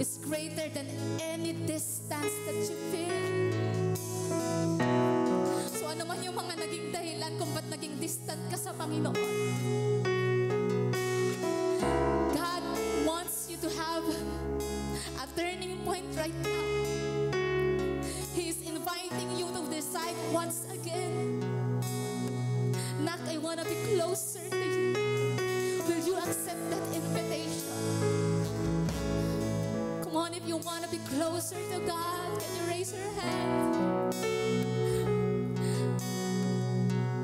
is greater than any distance that you feel. So ano man yung mga naging dahilan kung ba't naging distant ka sa Panginoon, God wants you to have a turning point right now. He is inviting you to decide once again. Nak, I want to be closer to you. Will you accept that invitation? Come on, if you want to be closer to God, can you raise your hand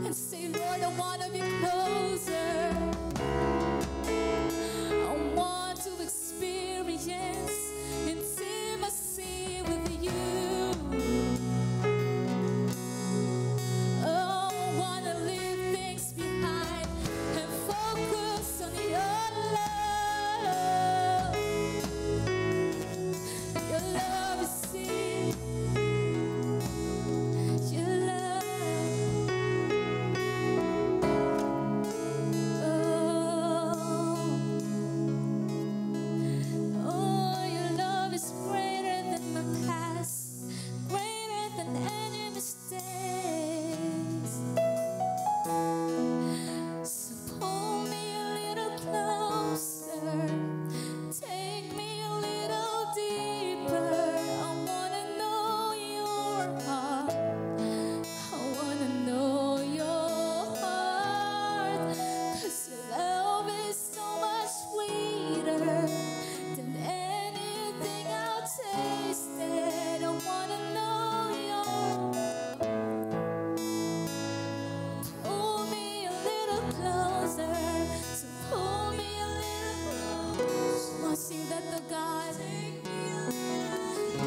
and say, Lord, I want to be closer. I want to experience intimacy with you. Oh, I want to leave things behind and focus on your love. Your love is sweet. Your love. Oh, your love is greater than my past, greater than any mistakes. So pull me a little closer, take me a little deeper. I wanna know your heart. I wanna know your heart. 'Cause your love is so much sweeter than anything I've tasted. I wanna know your. Pull me a little closer. So pull me a little closer. Wanna sing that to God?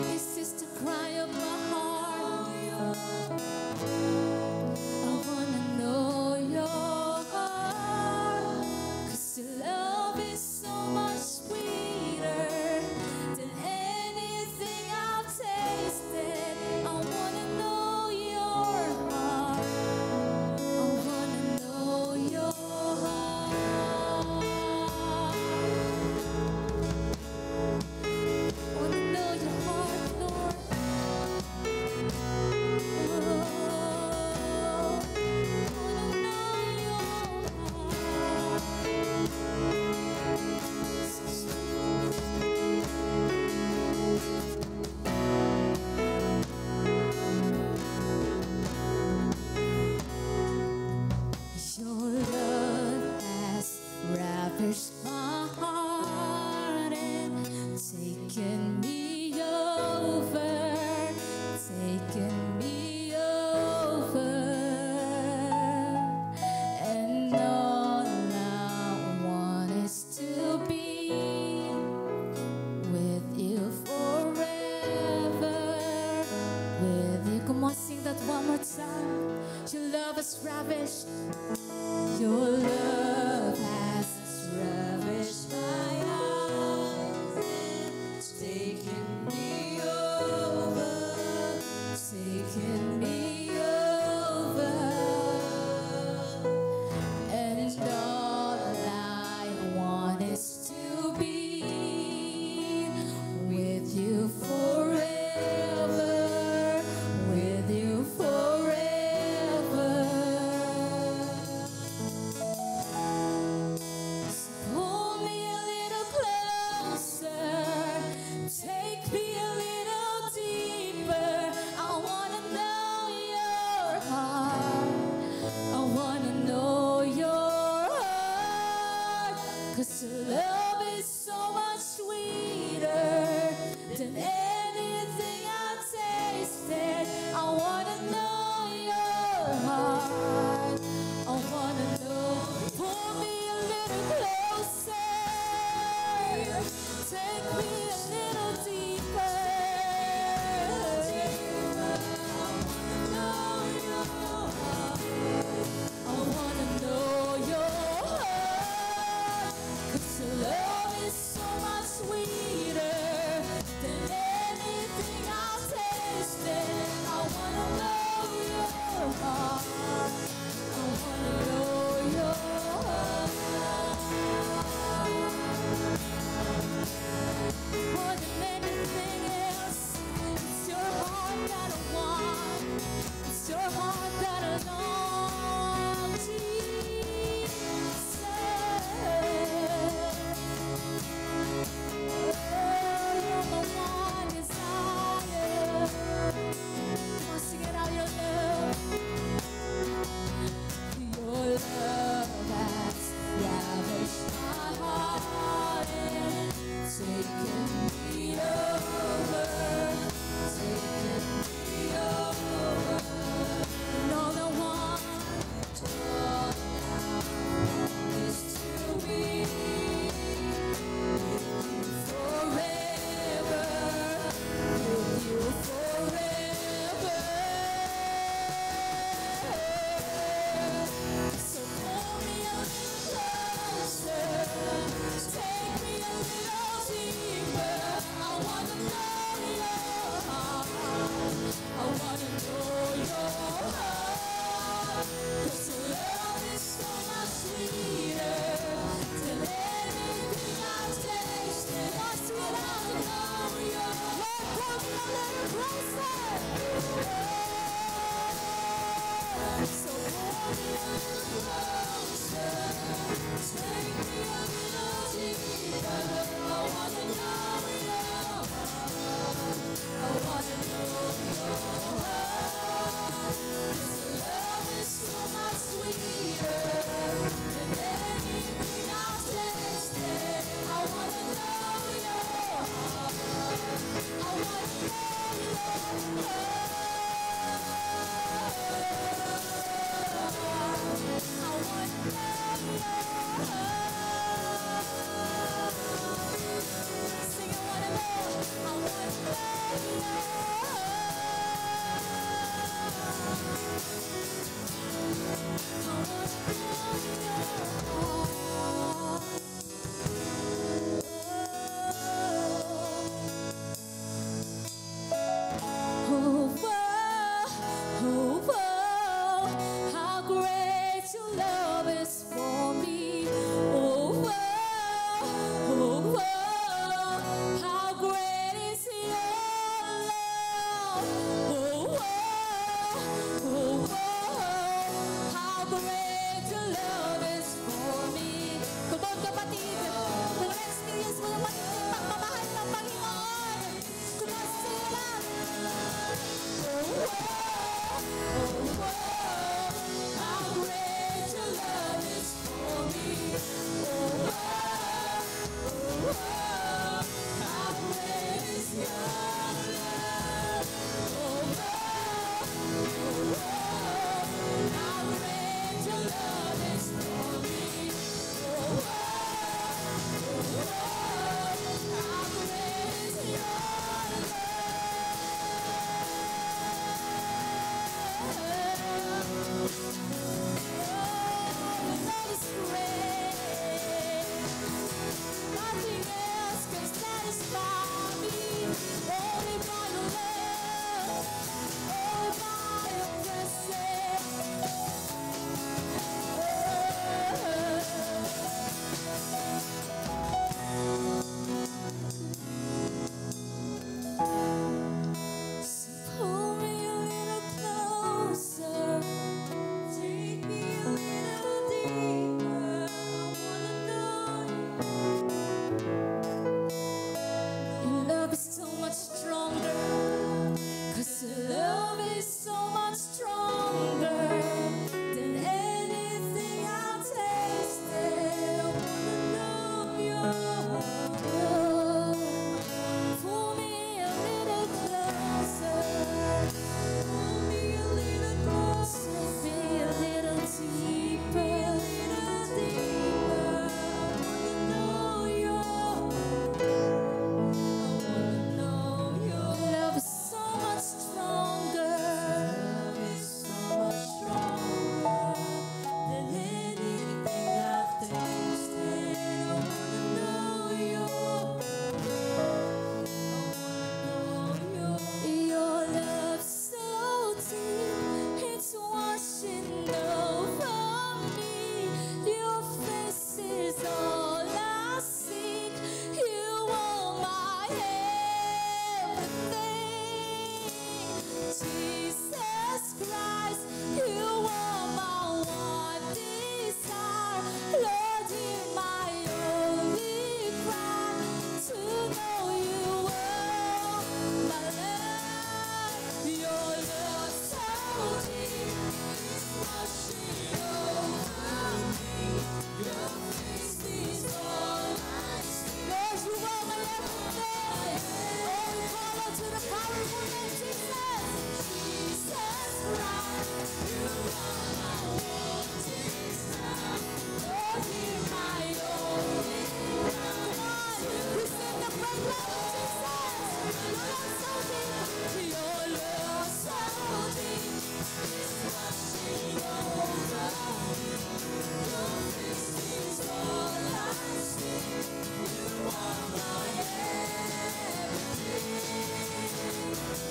This is the cry of my heart. I wanna know your heart. 'Cause your love is so much sweeter than anything I've tasted. I wanna know your heart. I wanna know your heart. I wanna know your heart, Lord. Oh, I wanna know your heart. Your love has ravished my heart and taken me over, taken me over. And all I want is to be with you forever. With you. Come on, sing that one more time. Your love has ravished. Your love has ravished my heart and taken me over, taken me over. And all I want is to be with you forever, with you forever. Pull me a little closer, take me a love is so much stronger. 'Cause your love is so much stronger than anything I've tasted. I wanna know your love. Pull me a little closer. Pull me a little closer. Be a little deeper. A little deeper. I wanna know your love is so much stronger. Love is so much stronger than anything I've tasted. I wanna know your love so deep, it's washing over me. Your face is all I seek. You are my everything. Jesus Christ, you are my one desire. Lord, hear my only cry to know you well. My love, your love so deep, it's washing over me. Your face is all I see. Lord, you are my everything. Oh, we call out to the powerful name, Jesus. Jesus Christ, you are my one desire. Lord, hear my only cry. Come on, we sing the great love of Jesus. Your love so deep, your love so deep, it's washing over me. Your face is all I see. You are my everything.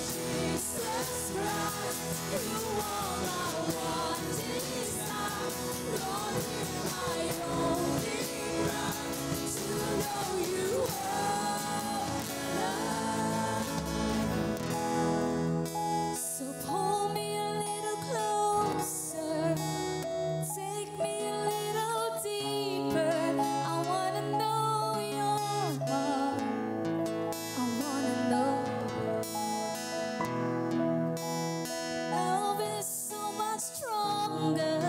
Jesus Christ, you are my one desire. Lord, hear my only cry to know you well. So pull me a little closer. Take me a little deeper. I wanna know your heart. I wanna know. Love is so much stronger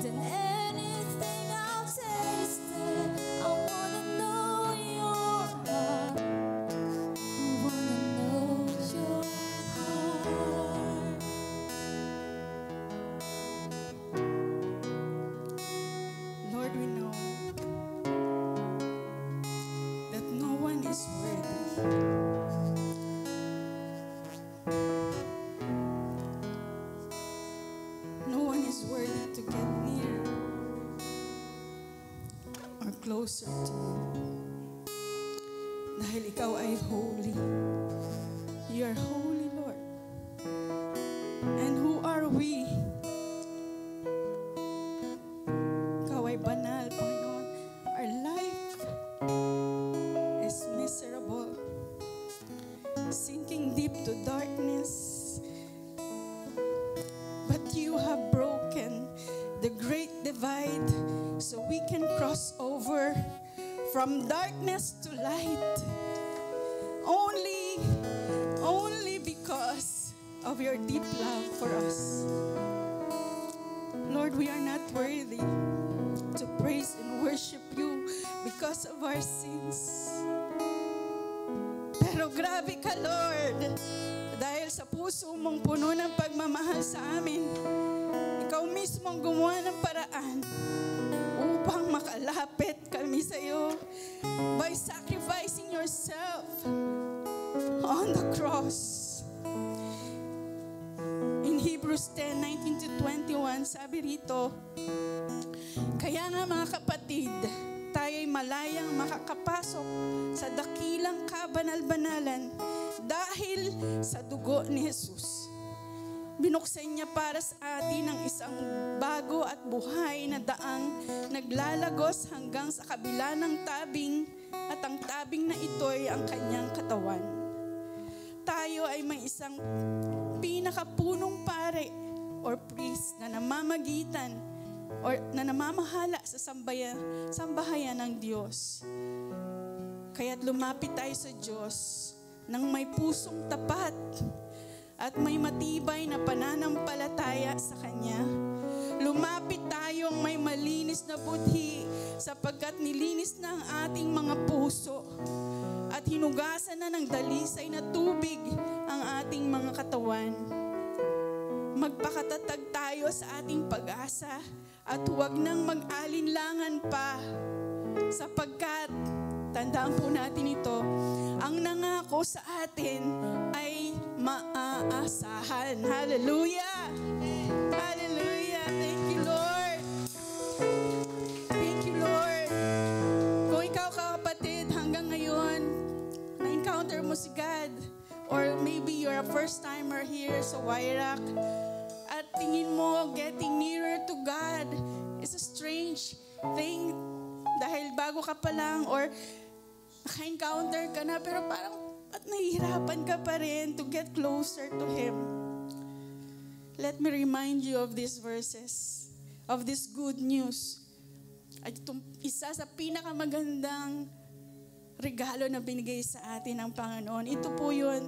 than anything I've tasted. I wanna know your heart. I wanna know your heart. Lord, we know that no one is worthy. No one is worthy to get near or closer to you. Dahil ikaw ay holy. You are holy, Lord. And who are we? Ikaw ay banal, Panginoon. Our life is miserable, sinking deep to darkness. But you have broken the great divide so we can cross over from darkness to light. Only because of your deep love for us. Lord, we are not worthy to praise and worship you because of our sins. Pero grabe ka, Lord. Dahil sa puso mong puno ng pagmamahal sa amin, ikaw mismo ang gumawa ng paraan upang makalapit kami sa iyo by sacrificing yourself on the cross. In Hebrews 10:19-21, sabi rito, kaya nga mga kapatid, tayo'y malayang makakapasok sa dakilang kabanal-banalan dahil sa dugo ni Jesus. Binuksan niya para sa atin ang isang bago at buhay na daang naglalagos hanggang sa kabila ng tabing, at ang tabing na ito'y ang kanyang katawan. Tayo ay may isang pinakapunong pare or priest na namamagitan or na namamahala sa sambahayan ng Diyos. Kaya't lumapit tayo sa Diyos ng may pusong tapat at may matibay na pananampalataya sa Kanya. Lumapit tayong may malinis na budhi sapagkat nilinis na ang ating mga puso at hinugasan na ng dalisay na tubig ang ating mga katawan. Magpakatatag tayo sa ating pag-asa at huwag nang mag-alinlangan pa sapagkat, tandaan po natin ito, ang nangako sa atin ay maaasahan. Hallelujah! Hallelujah! Thank you, Lord! Thank you, Lord! Kung ikaw kapatid, hanggang ngayon, na-encounter mo si God, or maybe you're a first-timer here sa Wairak, at tingin mo, getting nearer to God is a strange thing dahil bago ka pa lang or naka-encounter ka na, pero parang at nahihirapan ka pa rin to get closer to Him. Let me remind you of these verses, of this good news. At itong isa sa pinakamagandang regalo na binigay sa atin ng Panginoon. Ito po yun.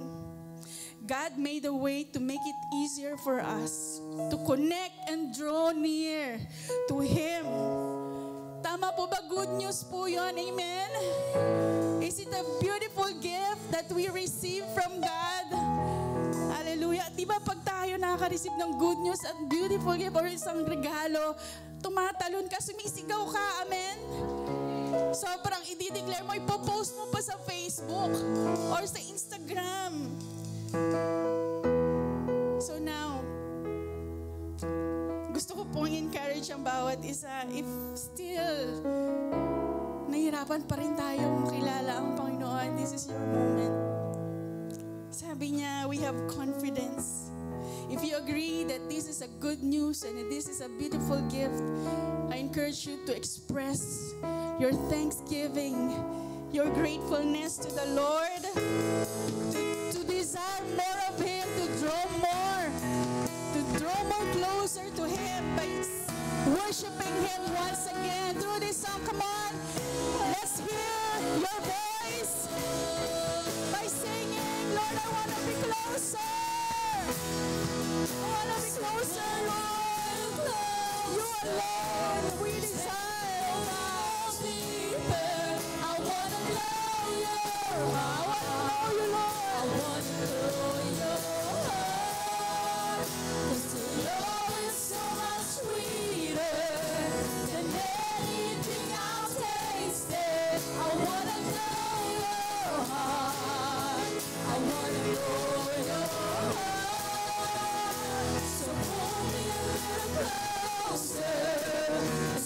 God made a way to make it easier for us to connect and draw near to Him. Tama po ba? Good news po yun. Amen? Is it a beautiful gift that we receive from God? Hallelujah. Di ba pag tayo nakaka-receive ng good news at beautiful gift or isang regalo, tumatalon ka, sumisigaw ka. Amen? Sobrang i-declare mo, ipopost mo pa sa Facebook or sa Instagram. So now, gusto ko pong encourage ang bawat isa, if still nahirapan pa rin tayong makilala ang Panginoon, this is your moment. Sabi niya, we have confidence. If you agree that this is a good news and that this is a beautiful gift, I encourage you to express your thanksgiving, your gratefulness to the Lord, to desire more of Him, to draw more closer to Him by worshiping Him once again through this song. Come on, let's hear your voice by singing, Lord, I want to be closer. I want to be closer, Lord. You alone we desire. I want to know you. I want to know you, Lord. I want to know your heart. 'Cause your love is so much sweeter than anything I've tasted. I want to know your heart. I want to know your heart. So pull me a little closer.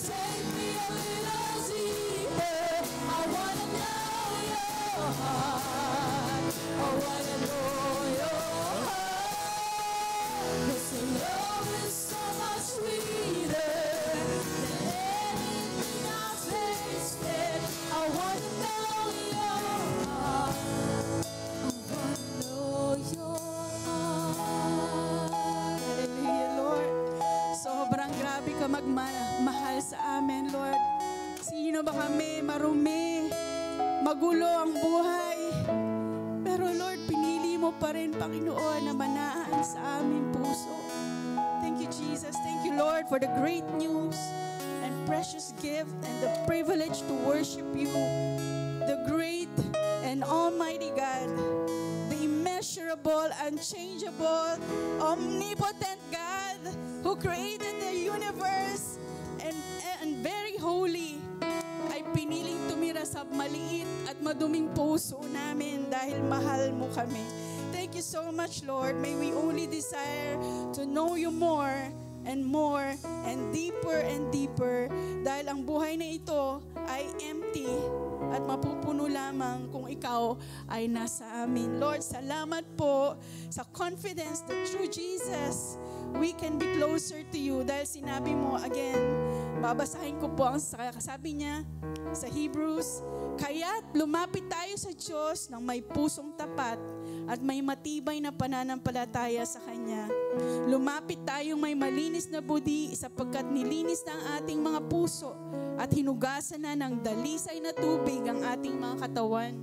Take me a little deeper. I want to know your heart. I want to know your heart. 'Cause your love is so much sweeter than anything I've tasted. I want to know your heart. I want to know your heart. Hallelujah, Lord. Sobrang grabe ka magmahal sa amin, Lord. Sino ba kami? Marumi, magulo ang buhay. Pero Lord, pinili mo pa rin, Panginoon, na manaan sa aming puso. Thank you, Jesus. Thank you, Lord, for the great news and precious gift and the privilege to worship you, the great and almighty God, the immeasurable, unchangeable, omnipotent God who created the universe and very holy, ay piniling tumira sa maliit at maduming puso namin dahil mahal mo kami. Thank you so much, Lord. May we only desire to know you more and more and deeper dahil ang buhay na ito ay empty at mapupuno lamang kung ikaw ay nasa amin. Lord, salamat po sa confidence that through Jesus, we can be closer to you dahil sinabi mo again, babasahin ko po ang sabi niya sa Hebrews, kaya't lumapit tayo sa Diyos ng may pusong tapat at may matibay na pananampalataya sa Kanya. Lumapit tayong may malinis na budi sapagkat nilinis na ang ating mga puso at hinugasan na ng dalisay na tubig ang ating mga katawan.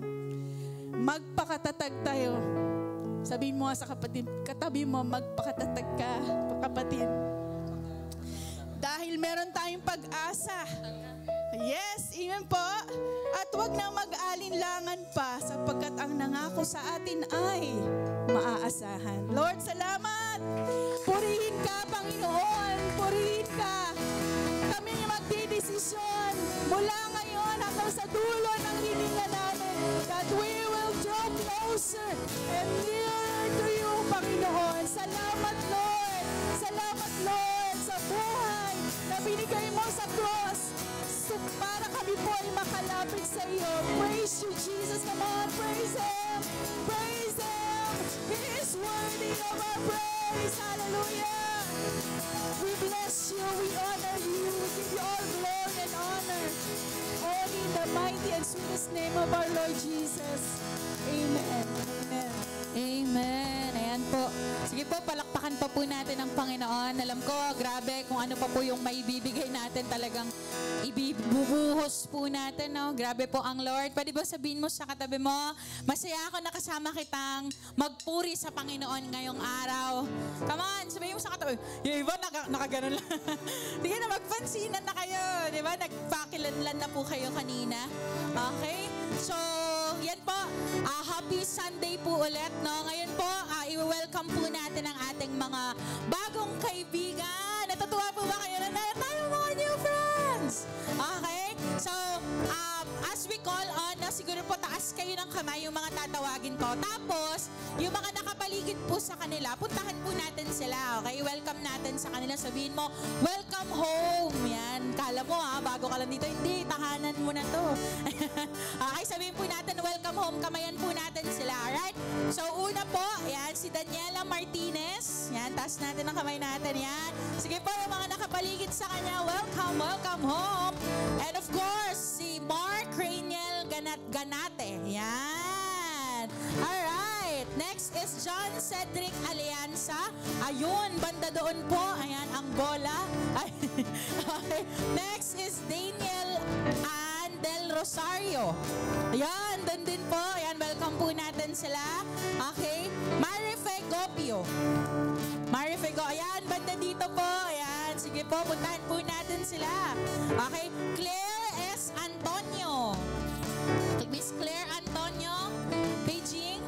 magpakatatag tayo. Sabihin mo sa kapatid, katabi mo, magpakatatag ka, kapatid. Dahil meron tayong pag-asa. Yes, amen po. At huwag na mag-alinlangan pa sapagkat ang nangako sa atin ay maaasahan. Lord, salamat. Purihin ka, Panginoon. Purihin ka. Kami magdidesisyon mula ngayon hanggang sa dulo ng hininga namin that we will draw closer and nearer to you, Panginoon. Salamat, Lord. Salamat, Lord, sa buhay na binigay mo sa cross. So, para kami po ay makalapit sa iyo. Praise you, Jesus. Come on, praise Him. Praise Him. He is worthy of our praise. Hallelujah. We bless you. We honor you. We give you all glory and honor. Only in the mighty and sweetest name of our Lord Jesus. Amen. Amen. Amen. Ayan po. Sige po, palakpakan pa po natin ang Panginoon. Alam ko, grabe kung ano pa po yung maibibigay natin, talagang ibibubuhos po natin. No? Grabe po ang Lord. Pwede ba sabihin mo sa katabi mo, masaya ako nakasama kitang magpuri sa Panginoon ngayong araw. Come on, sabihin mo sa katabi. Yung iba, nakaganon lang. Sige na, magpansinan na kayo. Diba? Nagpakilanlan na po kayo kanina. Okay? So, yan po. Happy Sunday po ulit. No? Ngayon po, i-welcome po natin ang ating mga bagong kaibigan. Natutuwa po ba kayo na tayong mga new friends? Okay? So, as we call on, siguro po taas kayo ng kamay yung mga tatawagin ko. Tapos, yung mga nakapaligid po sa kanila, puntahan po natin sila. Okay? Welcome natin sa kanila. Sabihin mo, welcome home. Yan. Kala mo bago ka lang dito. Hindi, tahanan mo na to. Okay, sabihin po natin, welcome home. Kamayan po natin sila. Alright? So, una po, yan, si Daniela Martinez. Yan, taas natin ang kamay natin. Yan. Sige po, yung mga nakapaligid sa kanya, welcome, welcome home. And of course, si Mark Rainiel Ganate. Yan. Alright. Next is John Cedric Alianza. Ayun, banda doon po. Ayan, ang bola. Okay. Next is Daniel Del Rosario. Ayan, doon din po. Ayan, welcome po natin sila. Okay. Marife Gopio. Marife Gopio. Ayan, banda dito po. Ayan, sige po, puntahan po natin sila. Okay. Claire S. Antonio. Miss Claire Antonio. Beijing.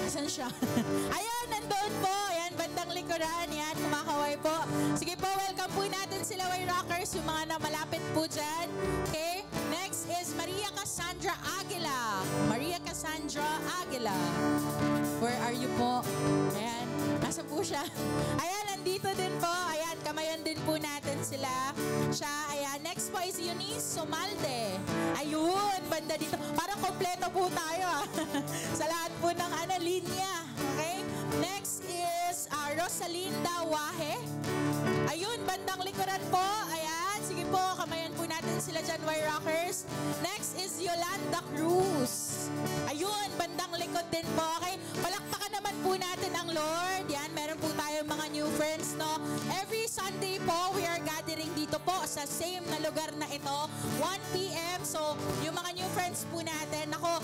Asan siya? Ayan, nandun po. Ayan, bandang likuran. Ayan, kumakaway po. Sige po, welcome po natin sila, Way Rockers, yung mga na malapit po dyan. Okay? Next is Maria Cassandra Aguila. Maria Cassandra Aguila. Where are you po? Ayan, nasa po siya. Ayan, nandito din po. Ayan, kamayan din po natin sila. Siya, ayan. Next po is Eunice Somalde. Ayun, banda dito. Parang kompleto po tayo sa lahat po ng linya. Okay? Next is Rosalinda Wahe. Ayun, bandang likuran po. Ayan, sige po, kamayan po natin sila dyan, Y Rockers. Next is Yolanda Cruz. Ayun, bandang likod din po. Okay, palakpakan naman po natin ang Lord. Yan, meron po tayo mga new friends, no? Every Sunday po, we are gathering dito po sa same na lugar na ito, 1 p.m. So, yung mga new friends po natin, ako,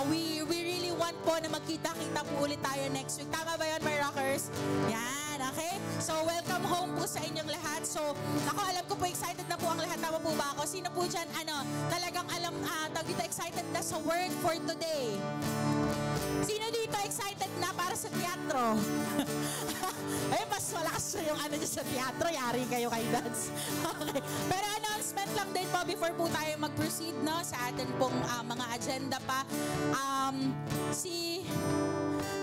we really want po na magkita-kita po ulit tayo next week. Tama ba yun, My Rockers? Yan, okay? So, welcome home po sa inyong lahat. So, ako, alam ko po, excited na po ang lahat. Tama po ba ako? Sino po dyan, talagang alam, dito excited na sa word for today? Sino dito excited na para sa teatro? Eh, mas malakas yung niya sa teatro. Yari kayo kay dance. Okay. Pero announcement lang din po before po tayo mag-proceed, no, sa atin pong mga agenda pa. Si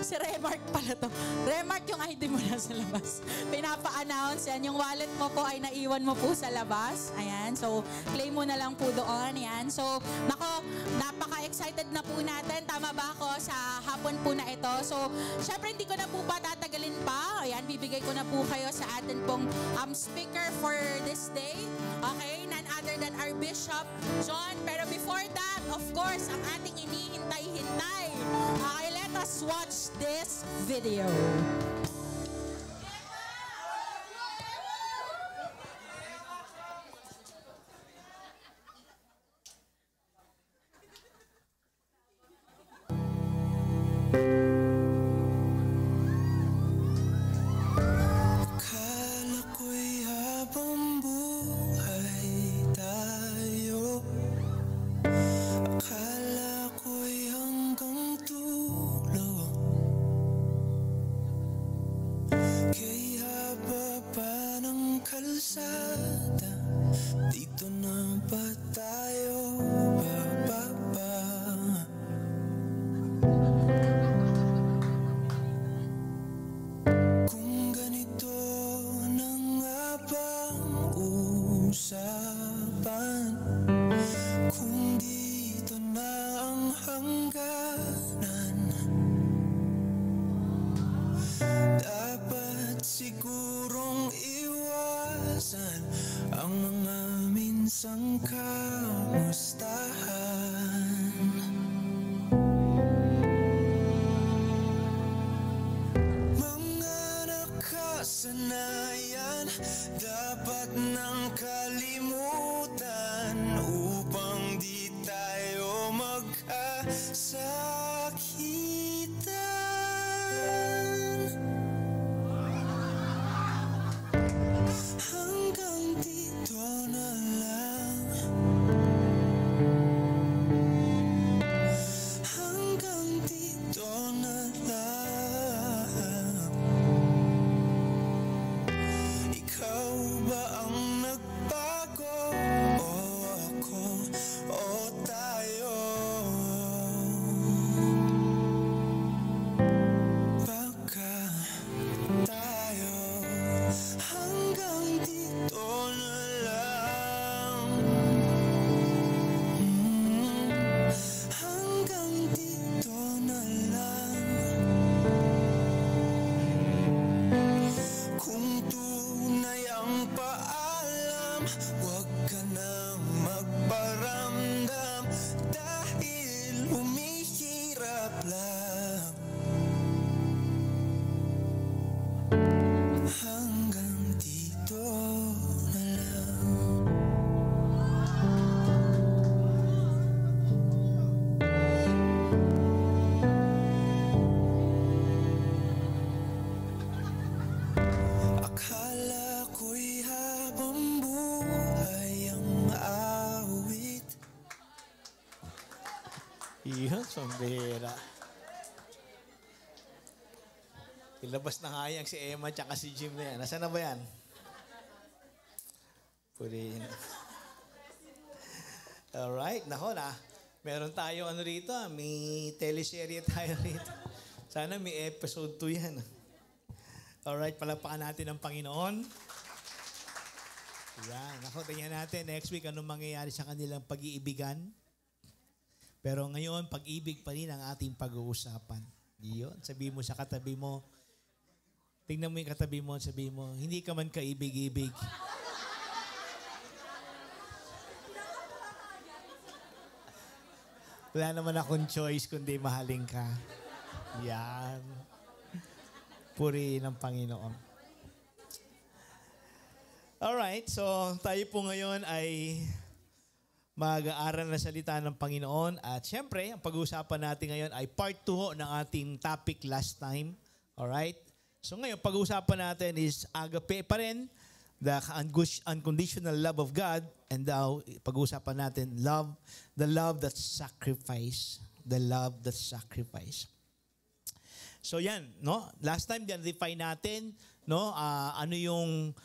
Remark pala to. Remark, yung ID mo na sa labas. Pinapa-announce yan. Yung wallet mo po ay naiwan mo po sa labas. Ayan. So, claim mo na lang po doon. Ayan. So, nako, napaka-excited na po natin. Tama ba ako sa hapon po na ito? So, syempre hindi ko na po pa tatagalin pa. Ayan, bibigay ko na po kayo sa atin pong speaker for this day. Okay? None other than our Bishop John. Pero before that, of course, ang ating inihintay-hintay. Okay, let us watch this video. kalsada, dito na ba tayo bababa? Kung ganito na nga bang usapan, kung dito na ang hangganan, dapat sigurong iwasan ang mga minsang kamustahan. Mga nakasanayan dapat nang kalimutan upang di tayo magkasakitan. Hanggang dito na lang, hanggang dito na lang. Ikaw ba ang nagbago, o ako, o tayo? Baka tayo hanggang dito na lang, hanggang dito na lang. Kung tunay ang paalam, huwag ka nang magparamdam, dahil humihirap lang. Hanggang dito na lang. Akala ko'y habang buhay ang awit. Iyon, sombera. Ilabas na nga yan si Emma tsaka si Jim na yan. Nasaan na ba yan? Puri. Alright, nako na. Meron tayo ano rito, may teleserye tayo rito. Sana may episode 2 yan. Alright, palagpakan natin ang Panginoon. Yan, nako, tingnan natin next week anong mangyayari sa kanilang pag-iibigan. Pero ngayon, pag-ibig pa rin ang ating pag-uusapan. Yun, sabihin mo sa katabi mo, tingnan mo yung katabi mo, sabihin mo, hindi ka man kaibig-ibig. Wala naman akong choice kundi mahalin ka. Yan. Puri ng Panginoon. Alright, so tayo po ngayon ay mag-aaral na salita ng Panginoon. At syempre, ang pag-uusapan natin ngayon ay part 2 ng ating topic last time. Alright? So ngayon, pag-uusapan natin is agape pa rin, the unconditional love of God. And now, pag-uusapan natin, the love that sacrifice. The love that sacrifice. So yan, no? Last time, define natin, no? Ano yung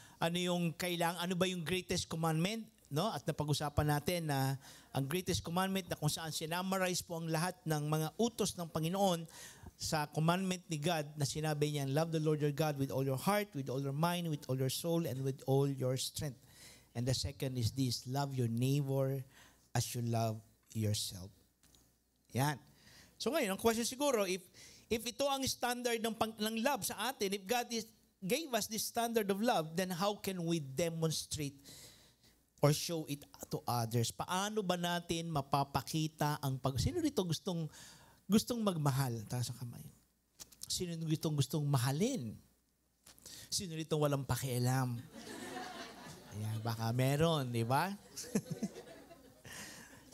kailangan, ano ba yung greatest commandment? No? At napag-usapan natin na ang greatest commandment na kung saan sinamarize po ang lahat ng mga utos ng Panginoon sa commandment ni God na sinabi niya, love the Lord your God with all your heart, with all your mind, with all your soul, and with all your strength. And the second is this, love your neighbor as you love yourself. Yan. So ngayon, ang question siguro, if ito ang standard ng love sa atin, if God gave us this standard of love, then how can we demonstrate or show it to others? Paano ba natin mapapakita ang Sino dito gustong magmahal? Taas ang kamay. Sino dito gustong mahalin? Sino dito walang pakialam? Ayan, baka meron, di ba?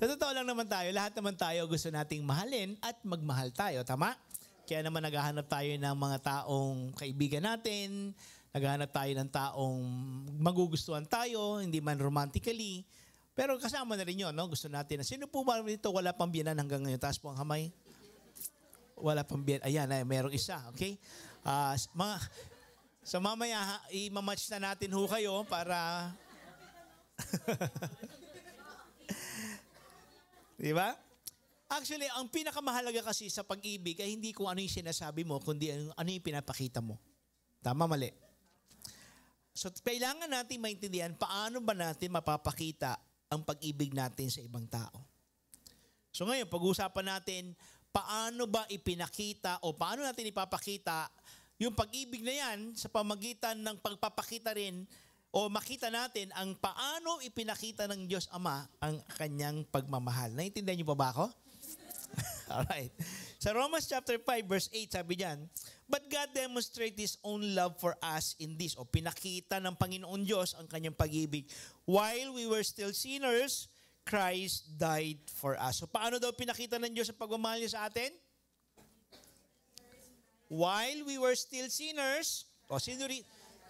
Sa totoo lang naman tayo, lahat naman tayo gusto nating mahalin at magmahal tayo, tama? Kaya naman naghahanap tayo ng mga taong kaibigan natin, naghahanap tayo ng taong magugustuhan tayo, hindi man romantically. Pero kasama na rin yun, no? Gusto natin. Sino po ba dito wala pang biyanan hanggang ngayon? Taas po ang kamay. Wala pang biyanan. Ayan, merong isa, okay? So mamaya, i-match na natin ho kayo para... Di ba? Actually, ang pinakamahalaga kasi sa pag-ibig ay hindi kung ano yung sinasabi mo, kundi ano yung pinapakita mo. Tama, mali. So, kailangan natin maintindihan paano ba natin mapapakita ang pag-ibig natin sa ibang tao. So ngayon, pag-uusapan natin paano ba ipinakita o paano natin ipapakita yung pag-ibig na yan sa pamagitan ng pagpapakita rin o makita natin ang paano ipinakita ng Diyos Ama ang kanyang pagmamahal. Naintindihan niyo pa ba ako? Alright. Sa Romans chapter 5 verse 8 sabi diyan, "But God demonstrated His own love for us in this," o pinakita ng Panginoon Diyos ang kanyang pag-ibig. "While we were still sinners, Christ died for us." So paano daw pinakita ng Diyos ang pagmamahal niya sa atin? While we were still sinners,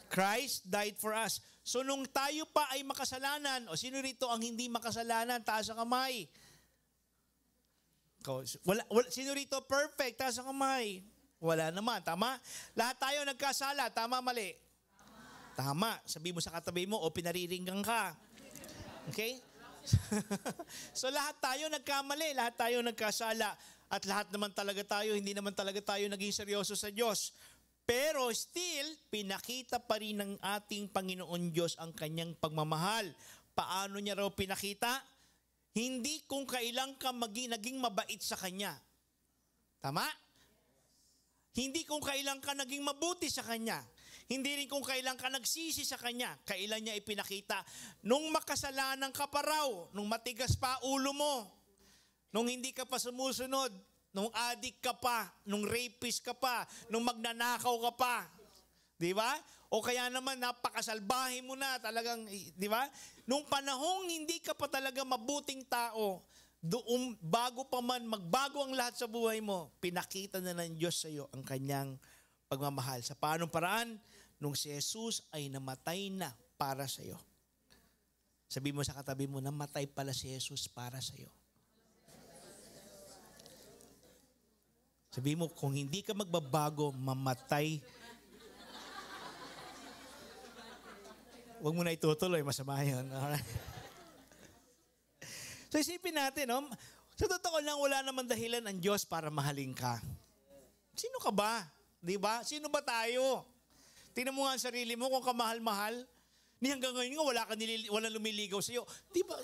Christ died for us. So nung tayo pa ay makasalanan, o sino rito ang hindi makasalanan? Taas ang kamay. Sino rito perfect? Taas ang kamay. Wala naman, tama? Lahat tayo nagkasala, tama, mali? Tama. Sabi mo sa katabi mo, o pinariringgan ka. Okay? So lahat tayo nagkamali, lahat tayo nagkasala, at lahat naman talaga tayo, hindi naman talaga tayo naging seryoso sa Diyos. Pero still, pinakita pa rin ng ating Panginoon Diyos ang kanyang pagmamahal. Paano niya raw pinakita? Hindi kung kailan ka naging mabait sa Kanya. Tama? Hindi kung kailan ka naging mabuti sa Kanya. Hindi rin kung kailan ka nagsisi sa Kanya. Kailan niya ipinakita? Nung makasalanan ka pa raw, nung matigas pa ulo mo, nung hindi ka pa sumusunod, nung addict ka pa, nung rapist ka pa, nung magnanakaw ka pa. Di ba? O kaya naman napakasalbahe mo na talagang, di ba? Nung panahong hindi ka pa talaga mabuting tao, doon bago pa man magbago ang lahat sa buhay mo, pinakita na ng Diyos sa iyo ang kanyang pagmamahal. Sa paanong paraan? Nung si Jesus ay namatay na para sa iyo. Sabi mo sa katabi mo, namatay pala si Jesus para sa iyo. Sabi mo, kung hindi ka magbabago, mamatay. Huwag mo na itutuloy, masama yun. Alright. So isipin natin, sa totoo lang, wala naman dahilan ang Diyos para mahalin ka. Sino ka ba? Di ba? Sino ba tayo? Tingnan mo nga ang sarili mo kung kamahal-mahal. Ni hanggang ngayon nga, wala lumiligaw sa'yo. Di ba?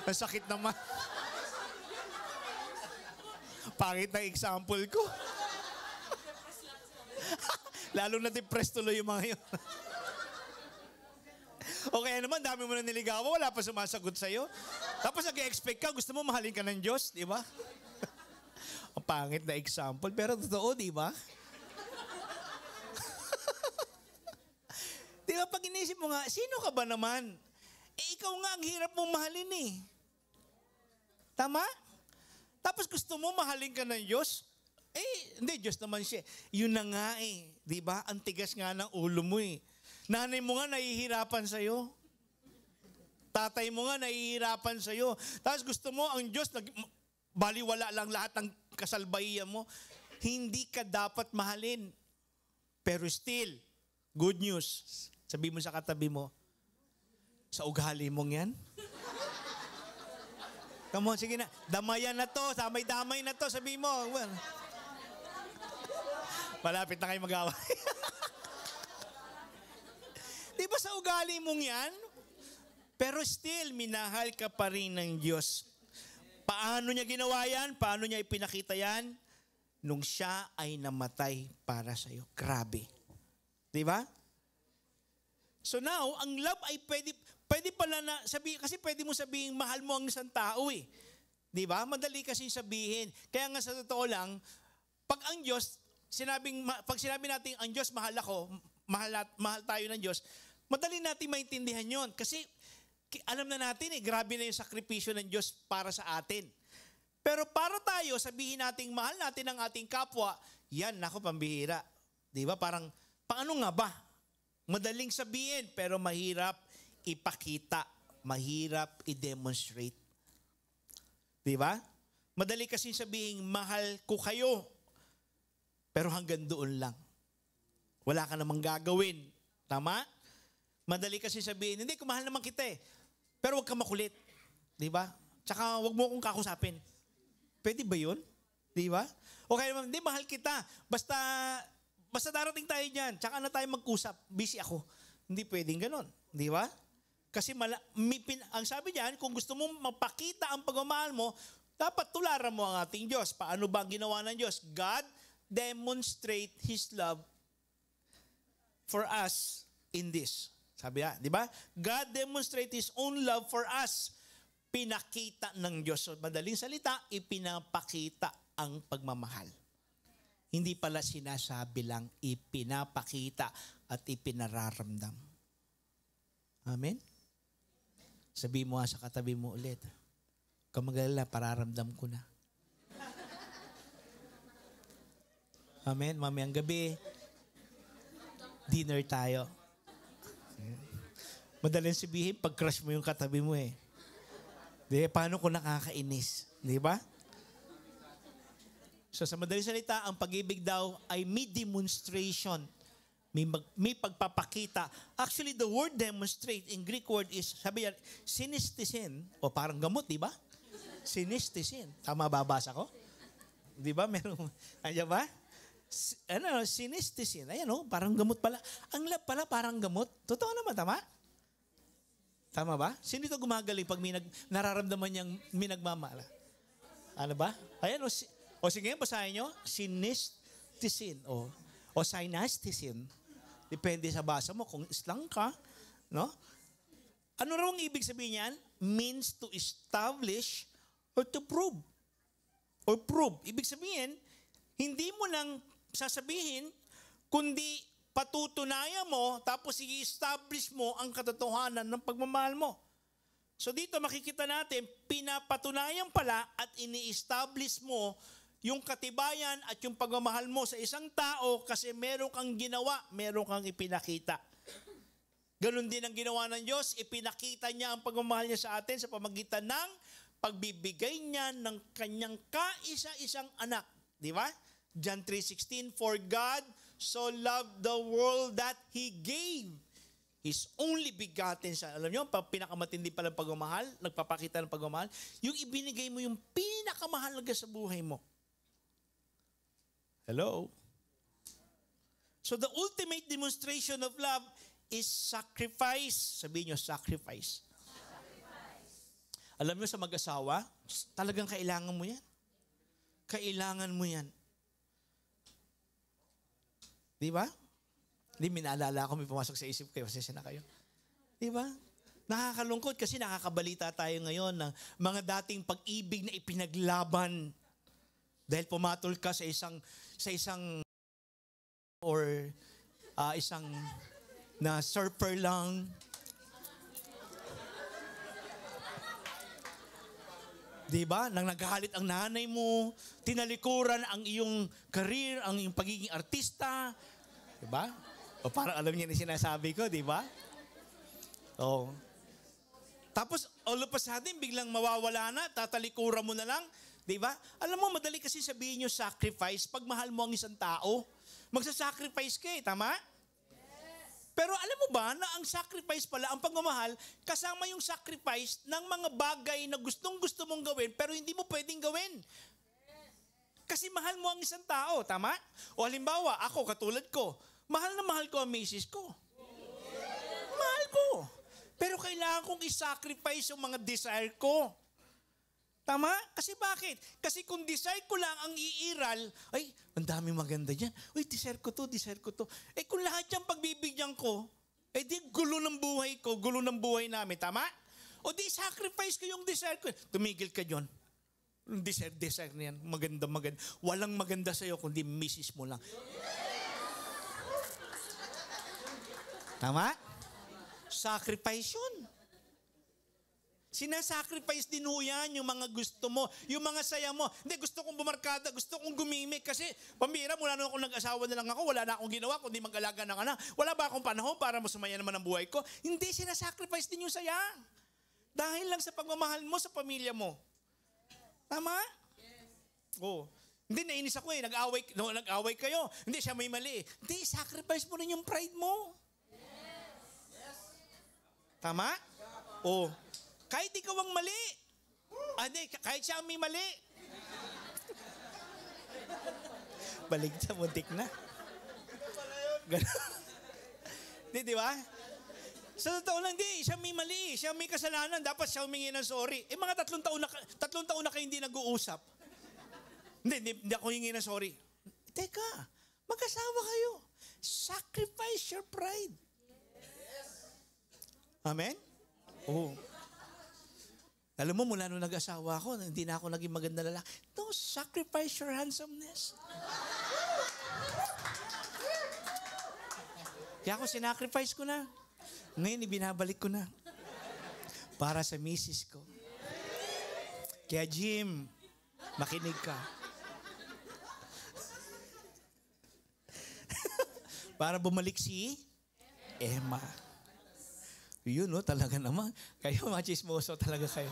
Ang sakit naman. Pangit na example ko. Lalo na depressed tuloy yung mga yun. O kaya naman, dami mo na niligawan, wala pa sumasagot sa'yo. Tapos nag-expect ka, gusto mo mahalin ka ng Diyos, di ba? Ang pangit na example, pero totoo, di ba? Di ba, pag inisip mo nga, sino ka ba naman? Ikaw nga ang hirap mong mahalin eh. Tama? Tapos gusto mo mahalin ka ng Diyos? Hindi, Diyos naman siya. Yun na nga eh. Di ba? Ang tigas nga ng ulo mo eh. Nanay mo nga nahihirapan sa'yo. Tatay mo nga nahihirapan sa'yo. Tapos gusto mo ang Diyos, baliwala lang lahat ng kasalbahiyan mo. Hindi ka dapat mahalin. Pero still, good news. Sabi mo sa katabi mo, sa ugali mong yan. Come on, sige na. Damayan na to. Damay-damay na to. Sabi mo. Well, malapit na kayo mag-away. Di ba sa ugali mong yan? Pero still, minahal ka pa rin ng Diyos. Paano niya ginawa yan? Paano niya ipinakita yan? Nung siya ay namatay para sa'yo. Grabe. Di ba? So now, ang love ay pwede pala na sabihin, kasi pwede mo sabihin mahal mo ang isang tao eh. Di ba? Madali kasi sabihin. Kaya nga sa totoo lang, pag ang Diyos, pag sinabi natin ang Diyos mahal ako, mahal tayo ng Diyos, madali natin maintindihan yon. Kasi alam na natin grabe na yung sakripisyo ng Diyos para sa atin. Pero para tayo, sabihin natin mahal natin ang ating kapwa, yan, nako, pambihira. Di ba? Parang, paano nga ba? Madaling sabihin, pero mahirap ipakita. Mahirap i-demonstrate. Di ba? Madali kasi sabihin, mahal ko kayo. Pero hanggang doon lang. Wala ka namang gagawin. Tama? Madali kasi sabihin, hindi, kumahal naman kita eh. Pero huwag ka makulit. Di ba? Tsaka huwag mo akong kakusapin. Pwede ba yun? Di ba? Okay naman, hindi, mahal kita. Basta darating tayo dyan. Tsaka na tayo mag-usap. Busy ako. Hindi pwedeng ganon. Di ba? Kasi ang sabi niyan, kung gusto mong mapakita ang pagmamahal mo, dapat tularan mo ang ating Diyos. Paano ba ang ginawa ng Diyos? God demonstrate His love for us in this. Sabi niya, di ba? God demonstrate His own love for us. Pinakita ng Diyos. So, madaling salita, ipinapakita ang pagmamahal. Hindi pala sinasabi lang, ipinapakita at ipinararamdam. Amen? Sabi mo sa katabi mo ulit, kamagalala, pararamdam ko na. Amen? Mamayang gabi, dinner tayo. Madaling sabihin, pag-crush mo yung katabi mo eh. Di, paano ko nakakainis? Di ba? So sa madaling salita, ang pag-ibig daw ay may demonstration. May pagpapakita. Actually, the word demonstrate in Greek word is, sabi yan, synesthesin. O parang gamot, di ba? Synesthesin. Tama babasa ko? Di ba? Meron, ayan ba? Synesthesin. Ayan o, parang gamot pala. Ang lab pala parang gamot. Totoo naman, tama? Tama ba? Sino ito gumagaling pag nararamdaman niyang may nagmamala? Ano ba? Ayan o, sige, basahin nyo. Synesthesin. O synesthesin. Depende sa basa mo. Kung Islang ka, no? Ano raw ang ibig sabihin niyan? Means to establish or to prove. Or prove. Ibig sabihin, hindi mo lang sasabihin, kundi patutunayan mo, tapos i-establish mo ang katotohanan ng pagmamahal mo. So dito makikita natin, pinapatunayan pala at ini-establish mo yung katibayan at yung pagmamahal mo sa isang tao kasi meron kang ginawa, meron kang ipinakita. Ganon din ang ginawa ng Diyos, ipinakita niya ang pagmamahal niya sa atin sa pamagitan ng pagbibigay niya ng kanyang kaisa-isang anak. Di ba? John 3:16, for God so loved the world that He gave His only begotten Son. Alam niyo, pinakamatindi pala ng pagmamahal, nagpapakita ng pagmamahal, yung ibinigay mo yung pinakamahalaga sa buhay mo. Hello? So the ultimate demonstration of love is sacrifice. Sabihin niyo, sacrifice. Alam niyo sa mag-asawa, talagang kailangan mo yan. Kailangan mo yan. Di ba? Hindi, minaalala ako, may pumasok sa isip kayo. Pasensya na kayo. Di ba? Nakakalungkot kasi nakakabalita tayo ngayon ng mga dating pag-ibig na ipinaglaban dahil pumatol ka sa isang or isang na surfer lang. Diba? Nang naghahalit ang nanay mo, tinalikuran ang iyong career, ang iyong pagiging artista. Diba? O parang alam niya na sinasabi ko, diba? O. Tapos, all of a sudden, biglang mawawala na, tatalikuran mo na lang. Diba? Alam mo, madali kasi sabihin nyo sacrifice pag mahal mo ang isang tao. Magsasacrifice ka eh, tama? Pero alam mo ba na ang sacrifice pala, ang pagmamahal, kasama yung sacrifice ng mga bagay na gustong-gusto mong gawin pero hindi mo pwedeng gawin. Kasi mahal mo ang isang tao, tama? O halimbawa, ako, katulad ko, mahal na mahal ko ang misis ko. Mahal ko. Pero kailangan kong i-sacrifice yung mga desire ko. Tama? Kasi bakit? Kasi kung desire ko lang ang iiral, ay, ang dami maganda dyan. Uy, desire ko to, desire ko to. Eh kung lahat yung pagbibigyan ko, eh di gulo ng buhay ko, gulo ng buhay namin. Tama? O di sacrifice ko yung desire ko. Tumigil ka dyan. Desire na yan. Maganda. Walang maganda sa'yo kundi misis mo lang. Tama? Sacrifice yun. Sinasacrifice din ho yan yung mga gusto mo, yung mga saya mo. Hindi, gusto kong bumarkada, gusto kong gumimik kasi pambira, mula nung ako nag-asawa na lang ako, wala na akong ginawa kundi mag-alaga ng anak. Wala ba akong panahon para masumaya naman ang buhay ko? Hindi, sinasacrifice din yung saya. Dahil lang sa pagmamahal mo sa pamilya mo. Tama? Yes. Oh. Hindi, nainis ako eh. Nag-away kayo. Hindi, siya may mali. Hindi, sacrifice mo rin yung pride mo. Tama? O, kahit ikaw ang mali. Hindi, kahit siya ang may mali. Balik sa muntik na. Ganun. Di ba? Sa totoo lang, di. Siya may mali. Siya may kasalanan. Dapat siya humingi ng sorry. Mga 3 taon na kayo hindi nag-uusap. Hindi ako hingi ng sorry. Teka, mag-asawa kayo. Sacrifice your pride. Amen? Oo. Alam mo, mula nung nag-asawa ako, hindi na ako naging maganda lalaki. No, sacrifice your handsomeness. Kaya ako sinacrifice ko na. Ngayon, ibinabalik ko na. Para sa misis ko. Kaya Jim, makinig ka. Para bumalik si Emma. Yun, no, talaga naman. Kayo, mga chismoso talaga kayo.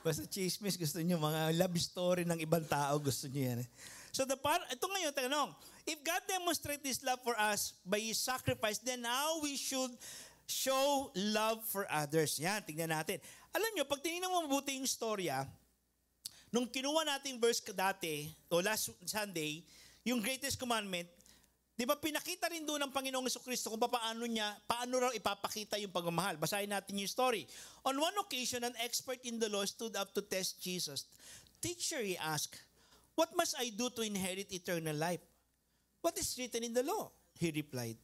Basta chismis, gusto nyo. Mga love story ng ibang tao, gusto nyo yan. So, ito ngayon, tanong. If God demonstrates His love for us by His sacrifice, then how we should show love for others. Yan, tignan natin. Alam nyo, pag tinignan mo mabuti yung storya, nung kinuha nating verse dati, o last Sunday, yung greatest commandment, di ba pinakita rin doon ng Panginoong Jesucristo kung paano raw ipapakita yung pagmamahal. Basahin natin yung story. On one occasion, an expert in the law stood up to test Jesus. Teacher, he asked, what must I do to inherit eternal life? What is written in the law? He replied.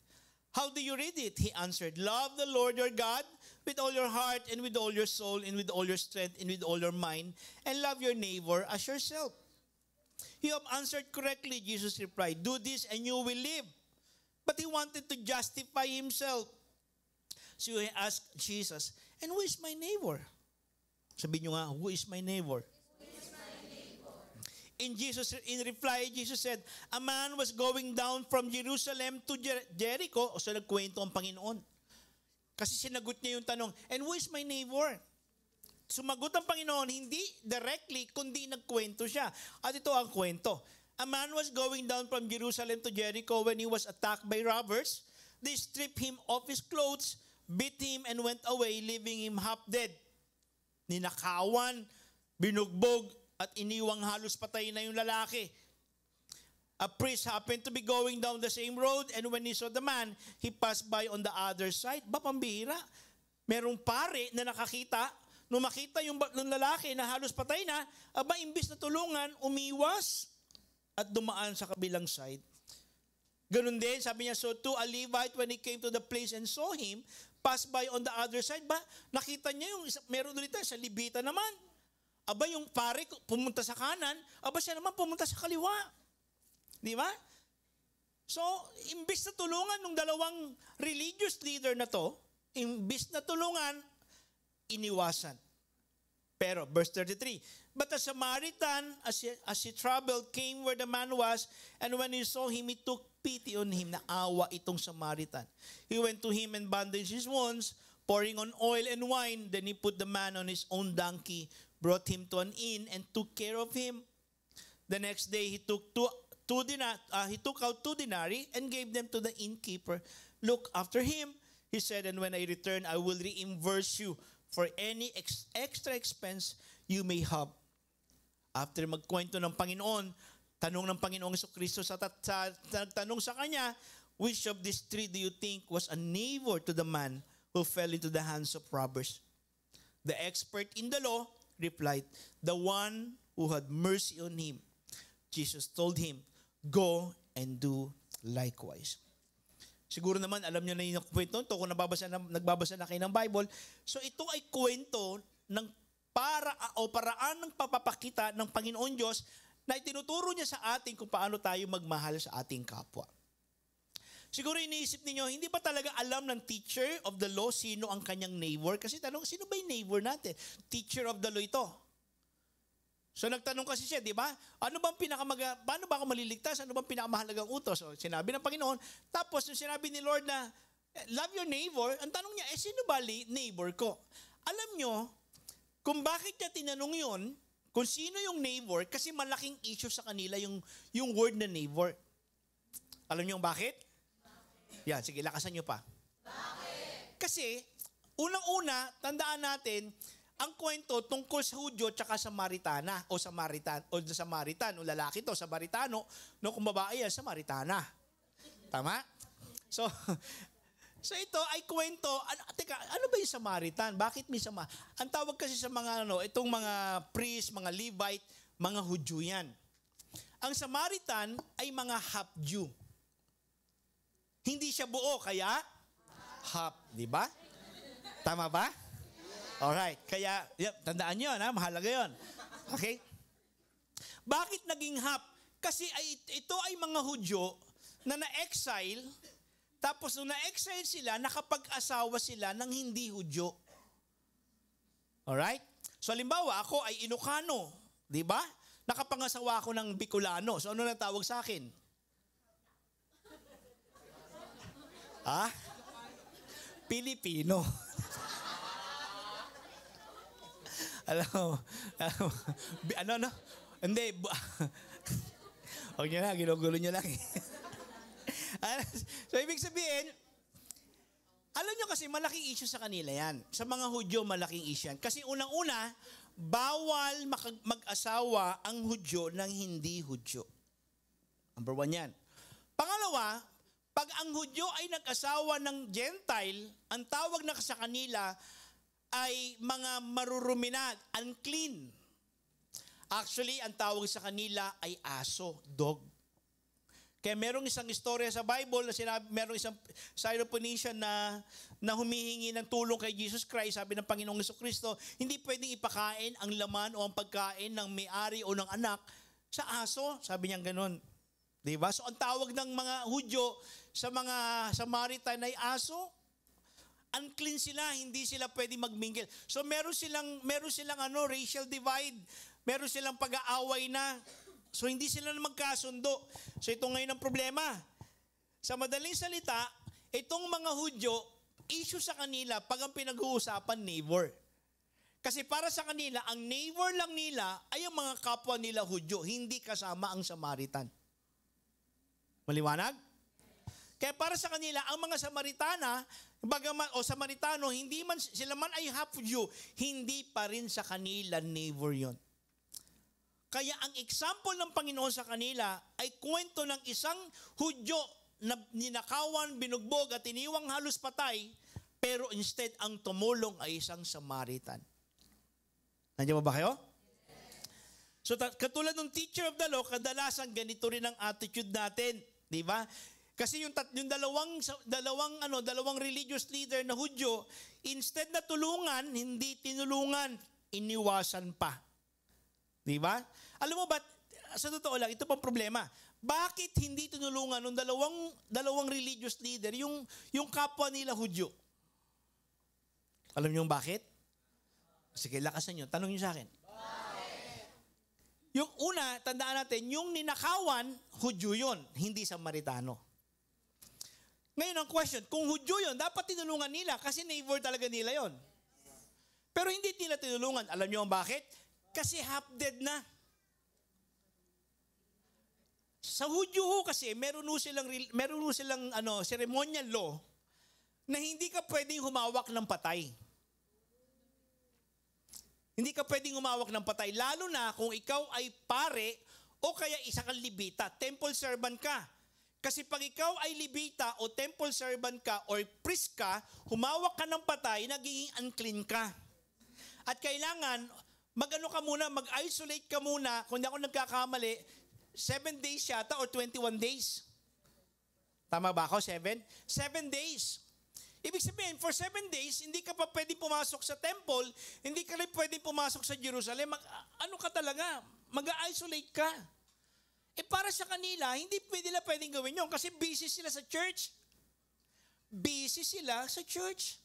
How do you read it? He answered, love the Lord your God with all your heart and with all your soul and with all your strength and with all your mind, and love your neighbor as yourself. You have answered correctly, Jesus replied. Do this and you will live. But he wanted to justify himself. So he asked Jesus, and who is my neighbor? Sabi nyo nga, who is my neighbor? In reply, Jesus said, a man was going down from Jerusalem to Jericho. O so nagkwento ang Panginoon. Kasi sinagot niya yung tanong, and who is my neighbor? Sumagot ang Panginoon, hindi directly, kundi nagkwento siya. At ito ang kwento. A man was going down from Jerusalem to Jericho when he was attacked by robbers. They stripped him of his clothes, beat him, and went away, leaving him half dead. Ninakawan, binugbog, at iniwang halos patay na yung lalaki. A priest happened to be going down the same road, and when he saw the man, he passed by on the other side. Ba, pambihira? Merong pare na nakakita, nung makita yung lalaki na halos patay na, aba, imbis na tulungan, umiwas at dumaan sa kabilang side. Ganun din, sabi niya, so too, a Levite, when he came to the place and saw him, passed by on the other side. Ba, nakita niya yung, meron ulit sa Levita naman. Aba, yung pare pumunta sa kanan, aba siya naman pumunta sa kaliwa. Di ba? So, imbis na tulungan ng dalawang religious leader na to, imbis na tulungan, iniwasan. Pero, verse 33, but a Samaritan, as he traveled, came where the man was, and when he saw him, he took pity on him. Naawa itong Samaritan. He went to him and bandaged his wounds, pouring on oil and wine. Then he put the man on his own donkey, brought him to an inn, and took care of him. The next day, he took out 2 denarii and gave them to the innkeeper. Look after him, he said, and when I return, I will reimburse you for any extra expense you may have. After magkwento ng Panginoon, tanong ng Panginoong Jesucristo tanong sa kanya, which of these 3 do you think was a neighbor to the man who fell into the hands of robbers? The expert in the law replied, the one who had mercy on him. Jesus told him, go and do likewise. Siguro naman, alam niyo na yung kwento ito kung nagbabasa na kayo ng Bible. So ito ay kwento ng paraan ng papapakita ng Panginoon Diyos na itinuturo niya sa atin kung paano tayo magmahal sa ating kapwa. Siguro iniisip niyo, hindi pa talaga alam ng teacher of the law sino ang kanyang neighbor? Kasi tanong, sino ba yung neighbor natin? Teacher of the law ito. So nagtanong kasi siya, di ba? Paano ba ako maliligtas? Ano bang pinakamahalagang utos? So sinabi ng Panginoon. Tapos yung sinabi ni Lord na, love your neighbor, ang tanong niya, sino ba neighbor ko? Alam nyo, kung bakit niya tinanong yun, kung sino yung neighbor kasi malaking issue sa kanila yung word na neighbor. Alam niyo bakit? Yan, sige, lakasan niyo pa. Bakit? Kasi, unang-una, tandaan natin, ang kwento tungkol sa Hudyo tsaka Samaritana o Samaritan o lalaki to, Samaritano, no, kung babae yan, Samaritana. Tama? So ito ay kwento, ano ba yung Samaritan? Bakit may Ang tawag kasi sa mga itong mga priest, mga Levite, mga Hudyo yan. Ang Samaritan ay mga half-Jew. Hindi siya buo, kaya half, di ba? Tama ba? Alright, kaya tandaan nyo, mahalaga yun. Okay? Bakit naging half? Kasi ito ay mga Hudyo na na-exile, tapos nung na-exile sila, nakapag-asawa sila ng hindi Hudyo. Alright? So halimbawa, ako ay Ilocano, di ba? Nakapangasawa ako ng Bicolano. So ano na tawag sa akin? Pilipino. Alam mo, Hindi. Huwag nyo na, ginugulo nyo lang eh. So, ibig sabihin, alam nyo kasi malaking issue sa kanila yan. Sa mga Hudyo, malaking issue yan. Kasi unang-una, bawal mag-asawa ang Hudyo ng hindi Hudyo. Number 1 yan. Pangalawa, pag ang Hudyo ay nag-asawa ng Gentile, ang tawag na sa kanila ay mga marurumi na, unclean. Actually, ang tawag sa kanila ay aso, dog. Kaya merong isang istorya sa Bible na merong isang Syrophoenician na humihingi ng tulong kay Jesus Christ. Sabi ng Panginoong Jesucristo, hindi pwedeng ipakain ang laman o ang pagkain ng may-ari o ng anak sa aso. Sabi niya ganun. Diba? So ang tawag ng mga Hudyo sa mga Samaritan ay aso. Unclean sila, hindi sila pwedeng magmingle. So meron silang racial divide. Meron silang pag-aaway na. So hindi sila na magkasundo. So ito ngayon ang problema. Sa madaling salita, itong mga Hudyo, issue sa kanila pag ang pinag-uusapan neighbor. Kasi para sa kanila, ang neighbor lang nila ay ang mga kapwa nila Hudyo, hindi kasama ang Samaritan. Maliwanag? Kaya para sa kanila, ang mga Samaritana, Samaritano, hindi man sila man ay half Jew, hindi pa rin sa kanila neighbor yon. Kaya ang example ng Panginoon sa kanila ay kwento ng isang Hudyo na ninakawan, binugbog at iniwang halos patay, pero instead ang tumulong ay isang Samaritan. Nandiyan mo ba kayo? So katulad ng teacher of the law, kadalasan ganito rin ang attitude natin, di ba? Kasi yung dalawang religious leader na Hudyo, instead na tulungan, hindi tinulungan, iniwasan pa. Di ba? Alam mo ba, sa totoo lang, ito pang problema. Bakit hindi tinulungan ng dalawang religious leader yung kapwa nila Hudyo? Alam niyo bakit? Sige, lakasan niyo. Tanong niyo sa akin. Yung una, tandaan natin, yung ninakawan, Hudyo yun, hindi Samaritano. Ngayon ang question, kung Hudyo yun, dapat tinulungan nila kasi neighbor talaga nila yon. Pero hindi nila tinulungan. Alam niyo bakit? Kasi half-dead na. Sa Hudyo kasi, meron silang ceremonial law na hindi ka pwedeng humawak ng patay. Hindi ka pwedeng humawak ng patay. Lalo na kung ikaw ay pare o kaya isa kang Levita, temple servant ka. Kasi pag ikaw ay Levita o temple servant ka or priest ka, humawak ka ng patay, nagiging unclean ka. At kailangan, mag-isolate ka muna, kung hindi ako nagkakamali, 7 days yata or 21 days. Tama ba ako? 7? 7 days. Ibig sabihin, for 7 days, hindi ka pa pwedeng pumasok sa temple, hindi ka rin pwedeng pumasok sa Jerusalem. Mag-isolate ka. Para sa kanila, hindi nila pwedeng gawin yun kasi busy sila sa church. Busy sila sa church.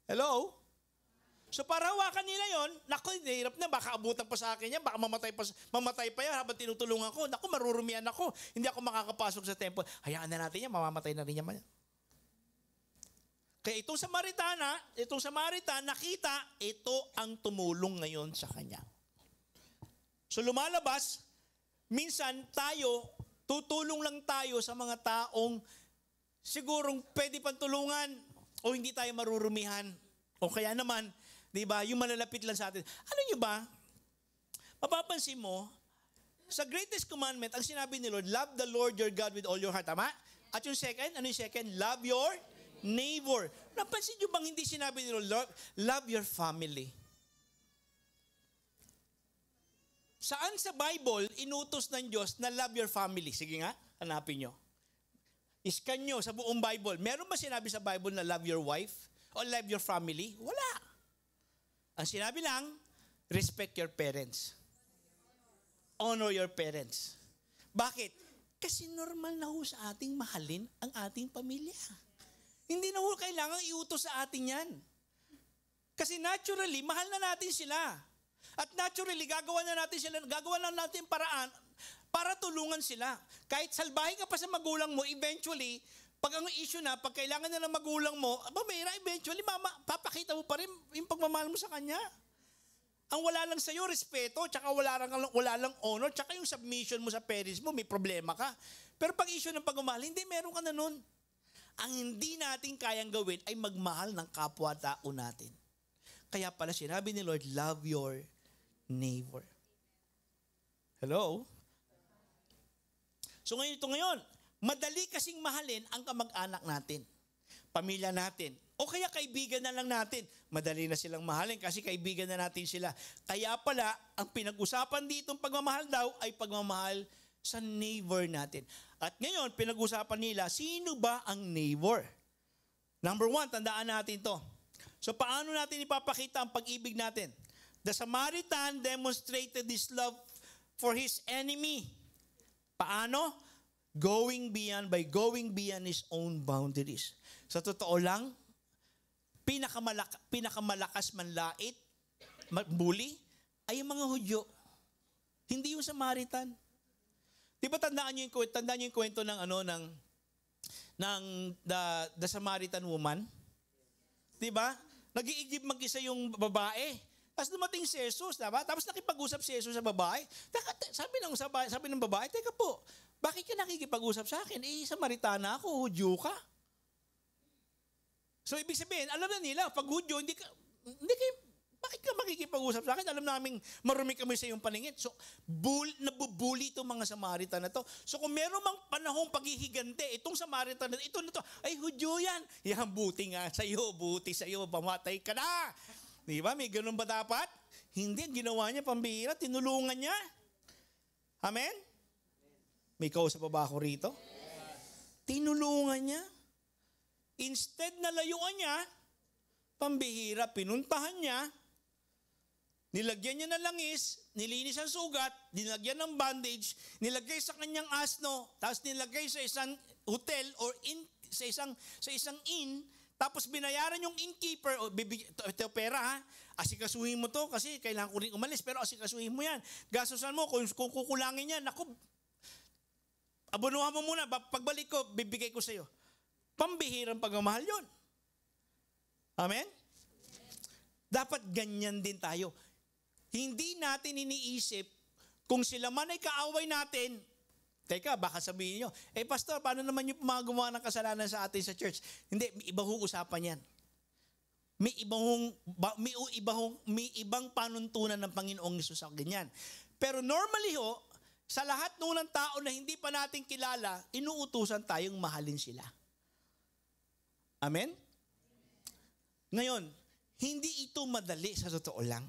Hello? So para hawakan nila yon, naku, hirap na, baka abutan pa sa akin yan, baka mamatay pa yan habang tinutulungan ko. Naku, marurumian ako, hindi ako makakapasok sa temple. Hayaan na natin yan, mamamatay na rin yan. Kaya itong Samaritan, nakita, ito ang tumulong ngayon sa kanya. So lumalabas, minsan tayo, tutulong lang tayo sa mga taong sigurong pwede pang tulungan o hindi tayo marurumihan. O kaya naman, di ba, yung malalapit lang sa atin. Ano nyo ba? Mapapansin mo, sa greatest commandment, ang sinabi ni Lord, love the Lord your God with all your heart. Tama? At yung second, ano yung second? Love your neighbor. Napansin nyo bang hindi sinabi ni Lord, love your family? Saan sa Bible inutos ng Diyos na love your family? Sige nga, hanapin nyo. Iskan nyo sa buong Bible. Meron ba sinabi sa Bible na love your wife? O love your family? Wala. Ang sinabi lang, respect your parents. Honor your parents. Bakit? Kasi normal na ho sa ating mahalin ang ating pamilya. Hindi na ho kailangan iutos sa atin yan. Kasi naturally, mahal na natin sila. At naturally, gagawa na natin paraan para tulungan sila. Kahit salbahin ka pa sa magulang mo, eventually, pag ang issue na, pag kailangan na ng magulang mo, eventually, papakita mo pa rin yung pagmamahal mo sa kanya. Ang wala lang sa'yo, respeto, tsaka wala lang honor, tsaka yung submission mo sa parents mo, may problema ka. Pero pag issue ng pagmamahal, hindi, meron ka na nun. Ang hindi natin kayang gawin ay magmahal ng kapwa-tao natin. Kaya pala sinabi ni Lord, love your neighbor. Hello? So ngayon, madali kasing mahalin ang kamag-anak natin, pamilya natin, o kaya kaibigan na lang natin. Madali na silang mahalin kasi kaibigan na natin sila. Kaya pala, ang pinag-usapan dito ng pagmamahal daw ay pagmamahal sa neighbor natin. At ngayon, pinag-usapan nila, sino ba ang neighbor? Number 1, tandaan natin to. So paano natin ipapakita ang pag-ibig natin? The Samaritan demonstrated this love for his enemy. Paano? By going beyond his own boundaries. Sa totoo lang, pinakamalakas manlait, bully, ay yung mga Hudyo. Hindi yung Samaritan. Di ba tandaan niyo yung kwento ng the Samaritan woman? Di ba? Nag-iigib mag-isa yung babae. Tapos dumating si Jesus, diba? Tapos nakipag-usap si Jesus sa babae. Sabi ng babae, teka po, bakit ka nakikipag-usap sa akin? Samaritana ako, Hudyo ka. So ibig sabihin, alam na nila, pag Hudyo, bakit ka makikipag-usap sa akin? Alam namin marumi kami sa iyong paningin. So, nabubuli itong mga Samaritan na to. So kung meron mang panahong paghihigante, itong Samaritan na ito, ay Hudyo yan. Yan, buti sa'yo, pamatay ka na. Di ba? May ganun ba dapat? Hindi, ang ginawa niya, pambihira, tinulungan niya. Amen? May kausap pa ba ako rito? Tinulungan niya. Instead na layuan niya, pambihira, pinuntahan niya, nilagyan niya ng langis, nilinis ang sugat, nilagyan ng bandage, nilagay sa kanyang asno, tapos nilagay sa isang hotel or sa isang inn, tapos binayaran yung innkeeper, ito pera ha, asikasuhin mo to kasi kailangan ko rin umalis, pero asikasuhin mo yan. Gastusan mo, kung kukulangin yan, naku, abunuhan mo muna, pagbalik ko, bibigay ko sa'yo. Pambihirang pagmamahal yun. Amen? Dapat ganyan din tayo. Hindi natin iniisip kung sila man ay kaaway natin. Teka, baka sabihin nyo, pastor, paano naman yung mga gumawa ng kasalanan sa atin sa church? Hindi, may ibang usapan yan. May ibang panuntunan ng Panginoong Hesus sa ganyan. Pero normally sa lahat ng tao na hindi pa natin kilala, inuutusan tayong mahalin sila. Amen? Ngayon, hindi ito madali sa totoo lang.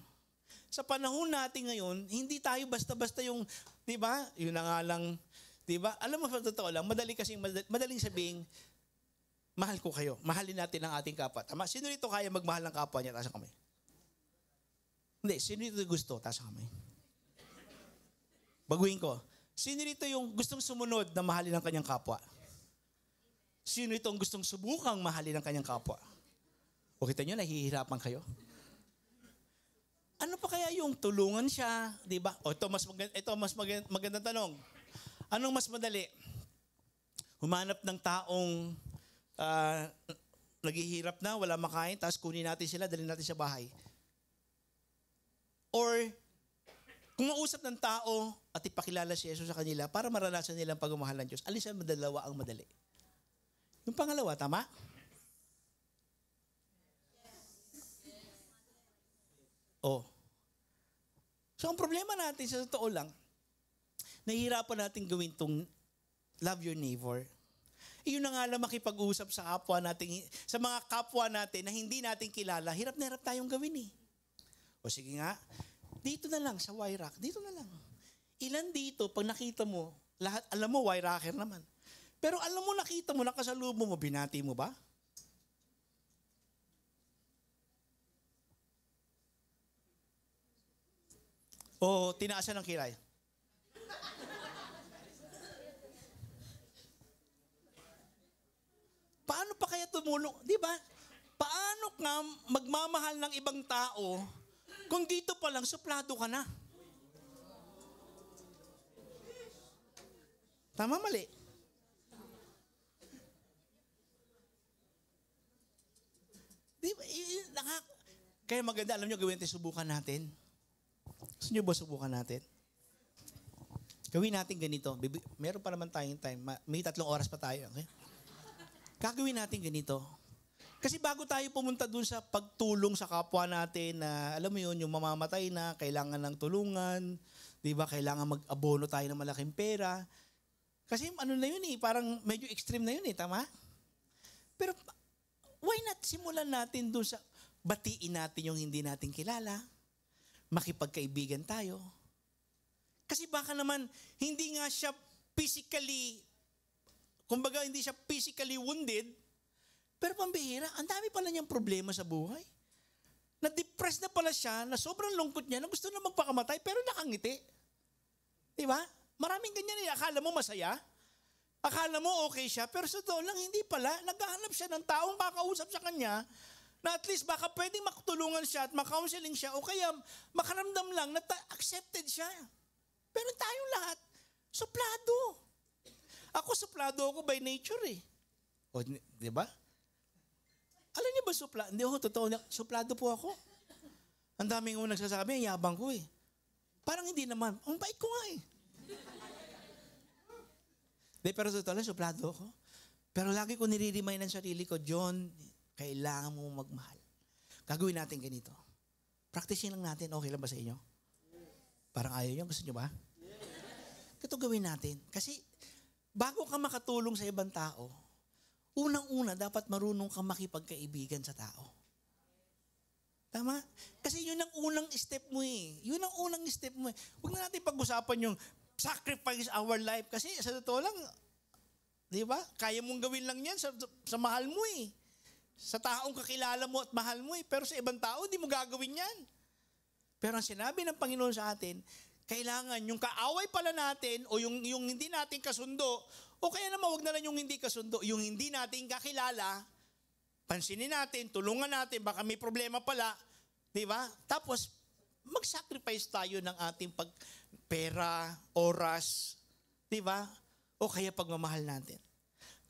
Sa panahon natin ngayon, hindi tayo basta-basta yung, di ba? Yun na nga lang, di ba? Alam mo sa totoo lang, madaling sabihin, mahal ko kayo. Mahalin natin ang ating kapwa. Tama? Sino rito kaya magmahal ng kapwa niya? Taas ang kamay. Hindi, sino rito gusto? Taas ang kamay. Baguhin ko. Sino rito yung gustong sumunod na mahalin ang kanyang kapwa? Sino itong gustong subukang mahalin ang kanyang kapwa? O kita nyo, nahihirapan kayo? Ano pa kaya yung tulungan siya? Diba? O ito mas magandang tanong. Anong mas madali? Humanap ng taong naghihirap na, wala makain, tapos kunin natin sila, dalhin natin sa bahay. Or Kung mausap ng tao at ipakilala si Jesus sa kanila para maranasan nilang pagmamahal ng Diyos, alisan madalawa ang madali. Yung pangalawa, tama? Oh. So ang problema natin sa totoo lang, nahihirapan natin gawin tong love your neighbor. Iyon na nga lang makipag-usap sa kapwa natin, sa mga kapwa natin na hindi natin kilala, hirap na hirap tayong gawin eh. O sige nga, dito na lang sa Wyrack, dito na lang. Ilan dito, pag nakita mo, lahat, alam mo, Wyracker naman. Pero alam mo, nakita mo, nakasalubong mo, binati mo ba? O tinaasan ng kilay? Paano pa kaya tumulong? Di ba? Paano nga magmamahal ng ibang tao kung dito pa lang suplado ka na? Tama, mali? Di ba? Kaya maganda, alam nyo, gawin natin, subukan natin. Gusto nyo ba subukan natin? Gawin natin ganito. Meron pa naman tayong time. May 3 oras pa tayo. Okay? Gagawin natin ganito. Kasi bago tayo pumunta dun sa pagtulong sa kapwa natin na, alam mo yun, yung mamamatay na, kailangan ng tulungan, di ba? Kailangan mag-abono tayo ng malaking pera. Kasi ano na yun eh, parang medyo extreme na yun eh, tama? Pero why not simulan natin dun sa batiin natin yung hindi natin kilala, makipagkaibigan tayo. Kasi baka naman, hindi nga siya physically, kumbaga hindi siya physically wounded, pero pambihira, ang dami pala niyang problema sa buhay. Na-depressed na pala siya, na sobrang lungkot niya, na gusto na magpakamatay, pero nakangiti. Diba? Maraming ganyan eh. Akala mo masaya, akala mo okay siya, pero sa totoo lang, hindi pala. Naghahanap siya ng taong kakausap sa kanya, na at least baka pwedeng makatulungan siya at makaunseling siya o kaya makaramdam lang na accepted siya. Pero tayong lahat, suplado. Ako suplado ako by nature eh. O, di ba? Alam niyo ba suplado? Hindi ako, totoo, suplado po ako. Ang daming mga nagsasabi, ang yabang ko eh. Parang hindi naman. Ang bait ko nga eh. Di, pero totoo lang, suplado ako. Pero lagi ko nire-remind ng sarili ko, John, kailangan mo magmahal. Gagawin natin ganito. Practicein lang natin. Okay lang ba sa inyo? Parang ayaw nyo. Gusto nyo ba? Ito gawin natin. Kasi bago ka makatulong sa ibang tao, unang-una dapat marunong ka makipagkaibigan sa tao. Tama? Kasi yun ang unang step mo eh. Yun ang unang step mo eh. Huwag na natin pag-usapan yung sacrifice our life. Kasi sa totoo lang, di ba? Kaya mong gawin lang yan sa mahal mo eh. Sa taong kakilala mo at mahal mo eh. Pero sa ibang tao, di mo gagawin yan. Pero ang sinabi ng Panginoon sa atin, kailangan yung kaaway pala natin o yung hindi natin kasundo, o kaya naman wag na lang yung hindi kasundo, yung hindi natin kakilala, pansinin natin, tulungan natin, baka may problema pala, di ba? Tapos, mag-sacrifice tayo ng ating pera, oras, di ba? O kaya pagmamahal natin.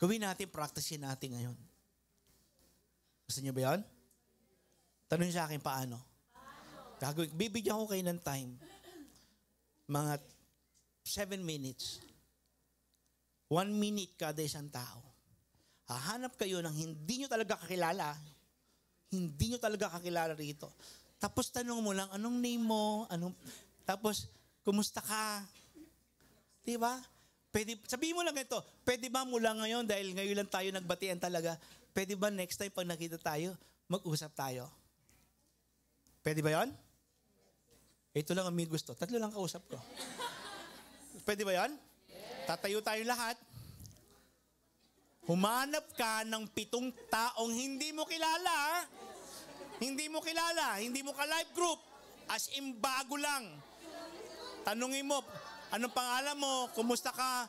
Gawin natin, practicein natin ngayon. Gusto niyo ba yan? Tanong sa akin, paano? Gagawin, bibigyan ko kayo ng time. Mga 7 minutes. 1 minute kada isang tao. Hahanap kayo ng hindi nyo talaga kakilala. Hindi nyo talaga kakilala rito. Tapos tanong mo lang, anong name mo? Tapos, kumusta ka? Diba? Pwede, sabihin mo lang ito, pwede ba mula ngayon, dahil ngayon lang tayo nagbatian talaga, pwede ba next time pag nakita tayo, mag-usap tayo? Pwede ba yon? Ito lang ang may gusto. 3 lang kausap ko. Pwede ba yon? Tatayo tayo lahat. Humanap ka ng 7 taong hindi mo kilala. Hindi mo kilala. Hindi mo ka-life group. As in bago lang. Tanungin mo, anong pangalan mo? Kumusta ka?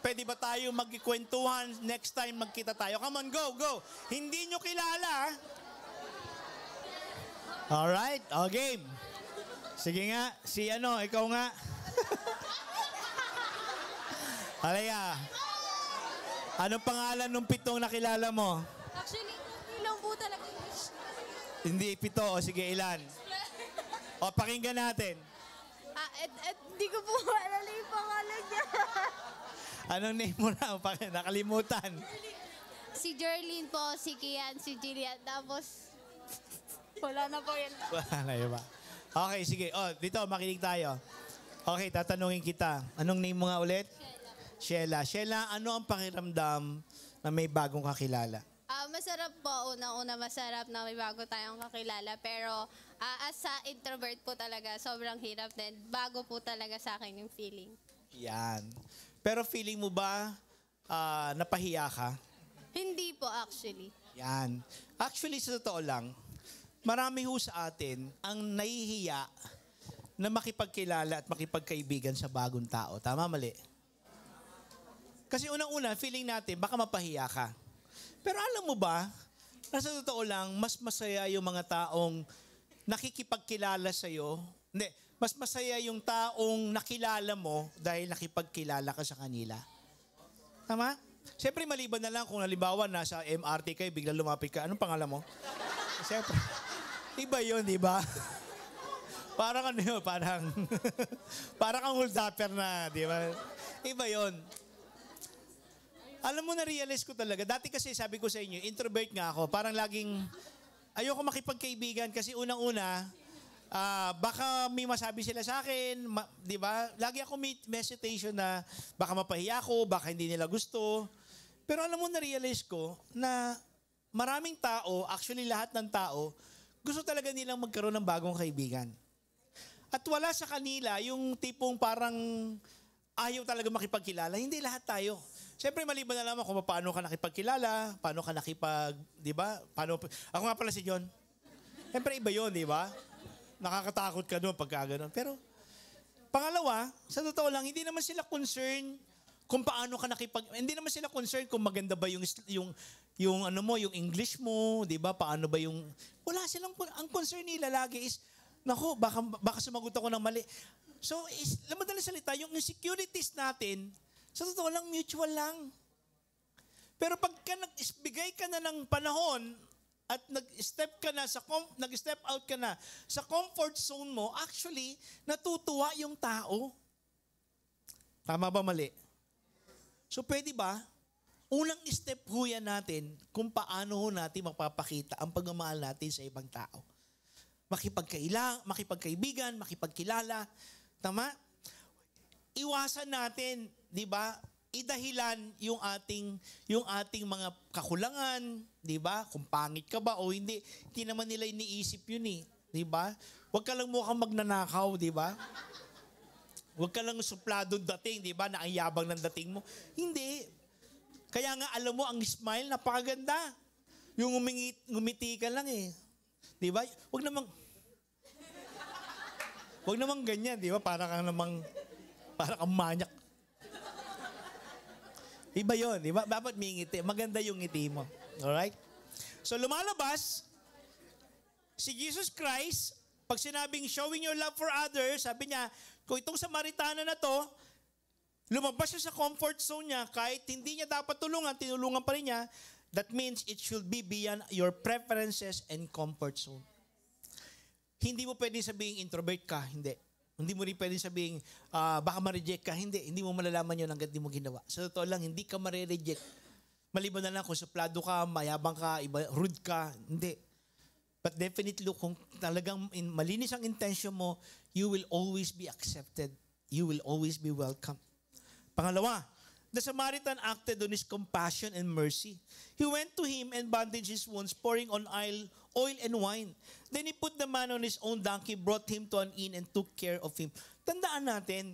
Pwede ba tayo magkikwentuhan? Next time magkita tayo. Come on, go, go. Hindi nyo kilala. Alright, game. Sige nga, ikaw nga. Halika. Anong pangalan ng 7 nakilala mo? Actually, ilaw po talaga. Hindi 7, o sige, ilan? O, pakinggan natin. Di ko po maalala yung pangalan niya. Anong name mo na? Nakalimutan. Si Jerlyn po, si Kian, si Jillian. Tapos, wala na po yan. Wala na iba. Okay, sige. Dito, makinig tayo. Okay, tatanungin kita. Anong name mo nga ulit? Sheila. Sheila, ano ang pakiramdam na may bagong kakilala? Masarap po. Una-una masarap na may bago tayong kakilala. Pero as sa introvert po talaga, sobrang hirap din. Bago po talaga sa akin yung feeling. Yan. Pero feeling mo ba napahiya ka? Hindi po actually. Yan. Actually, sa totoo lang, marami ho sa atin ang nahihiya na makipagkilala at makipagkaibigan sa bagong tao. Tama, mali? Kasi unang-una, feeling natin, baka mapahiya ka. Pero alam mo ba, na sa totoo lang, mas masaya yung mga taong nakikipagkilala sa'yo. Hindi, mas masaya yung taong nakilala mo dahil nakipagkilala ka sa kanila. Tama? Siyempre, maliban na lang kung halimbawa nasa MRT kayo, biglang lumapit ka. Anong pangalan mo? Siyempre, iba yun, di ba? Parang ano yun, parang kang hold-upper na, di ba? Iba yun. Alam mo, na-realize ko talaga. Dati kasi sabi ko sa inyo, introvert nga ako. Parang laging ayoko makipagkaibigan kasi unang-una, baka may masabi sila sa akin, di ba? Lagi ako may hesitation na baka mapahiya ako, baka hindi nila gusto. Pero alam mo, na-realize ko na maraming tao, actually lahat ng tao, gusto talaga nilang magkaroon ng bagong kaibigan. At wala sa kanila yung tipong parang ayaw talaga makipagkilala. Hindi lahat tayo. Siyempre, maliban na naman kung paano ka nakipagkilala, paano ka di ba? Ako nga pala si John. Siyempre, iba yun, di ba? Nakakatakot ka doon pagka gano'n. Pero, pangalawa, sa totoo lang, hindi naman sila concerned kung paano ka hindi naman sila concerned kung maganda ba yung English mo, di ba? Paano ba yung... Wala silang... Ang concern nila lagi is, naku, baka sumagot ako ng mali. So, madaling salita, yung insecurities natin, sa totoo lang, mutual lang. Pero pagka nagbigay ka na ng panahon at nag-step out ka na sa comfort zone mo, actually, natutuwa yung tao. Tama ba, mali? So, pwede ba? Unang step ho yan natin kung paano ho natin mapapakita ang pagmamahal natin sa ibang tao. Makipagkaibigan, makipagkilala. Tama? Iwasan natin, di ba? Idahilan yung ating mga kakulangan, di ba? Kung pangit ka ba o hindi. Hindi naman nila iniisip yun eh. Di ba? Huwag ka lang mukhang magnanakaw, di ba? Huwag ka lang supladong dating, di ba? Na ang yabang ng dating mo. Hindi. Kaya nga, alam mo, ang smile, napakaganda. Yung ngumiti ka lang eh. Di ba? Huwag namang ganyan, di ba? Para kang manyak. Iba yun, di ba? Dapat may ngiti. Maganda yung ngiti mo. Alright? So, lumalabas, si Jesus Christ, pag sinabing showing your love for others, sabi niya, kung itong Samaritana na to, lumabas siya sa comfort zone niya, kahit hindi niya dapat tulungan, tinulungan pa rin niya, that means it should be beyond your preferences and comfort zone. Hindi mo pwedeng sabihin introvert ka, hindi. Hindi mo rin pwedeng sabihin, baka ma-reject ka. Hindi mo malalaman yun hanggang di mo ginawa. Sa totoo lang, hindi ka ma-reject. Maliban na lang kung suplado ka, mayabang ka, rude ka. Hindi. But definitely, kung talagang malinis ang intention mo, you will always be accepted. You will always be welcome. Pangalawa, the Samaritan acted on his compassion and mercy. He went to him and bandaged his wounds, pouring on oil and wine. Then he put the man on his own donkey, brought him to an inn, and took care of him. Tandaan natin,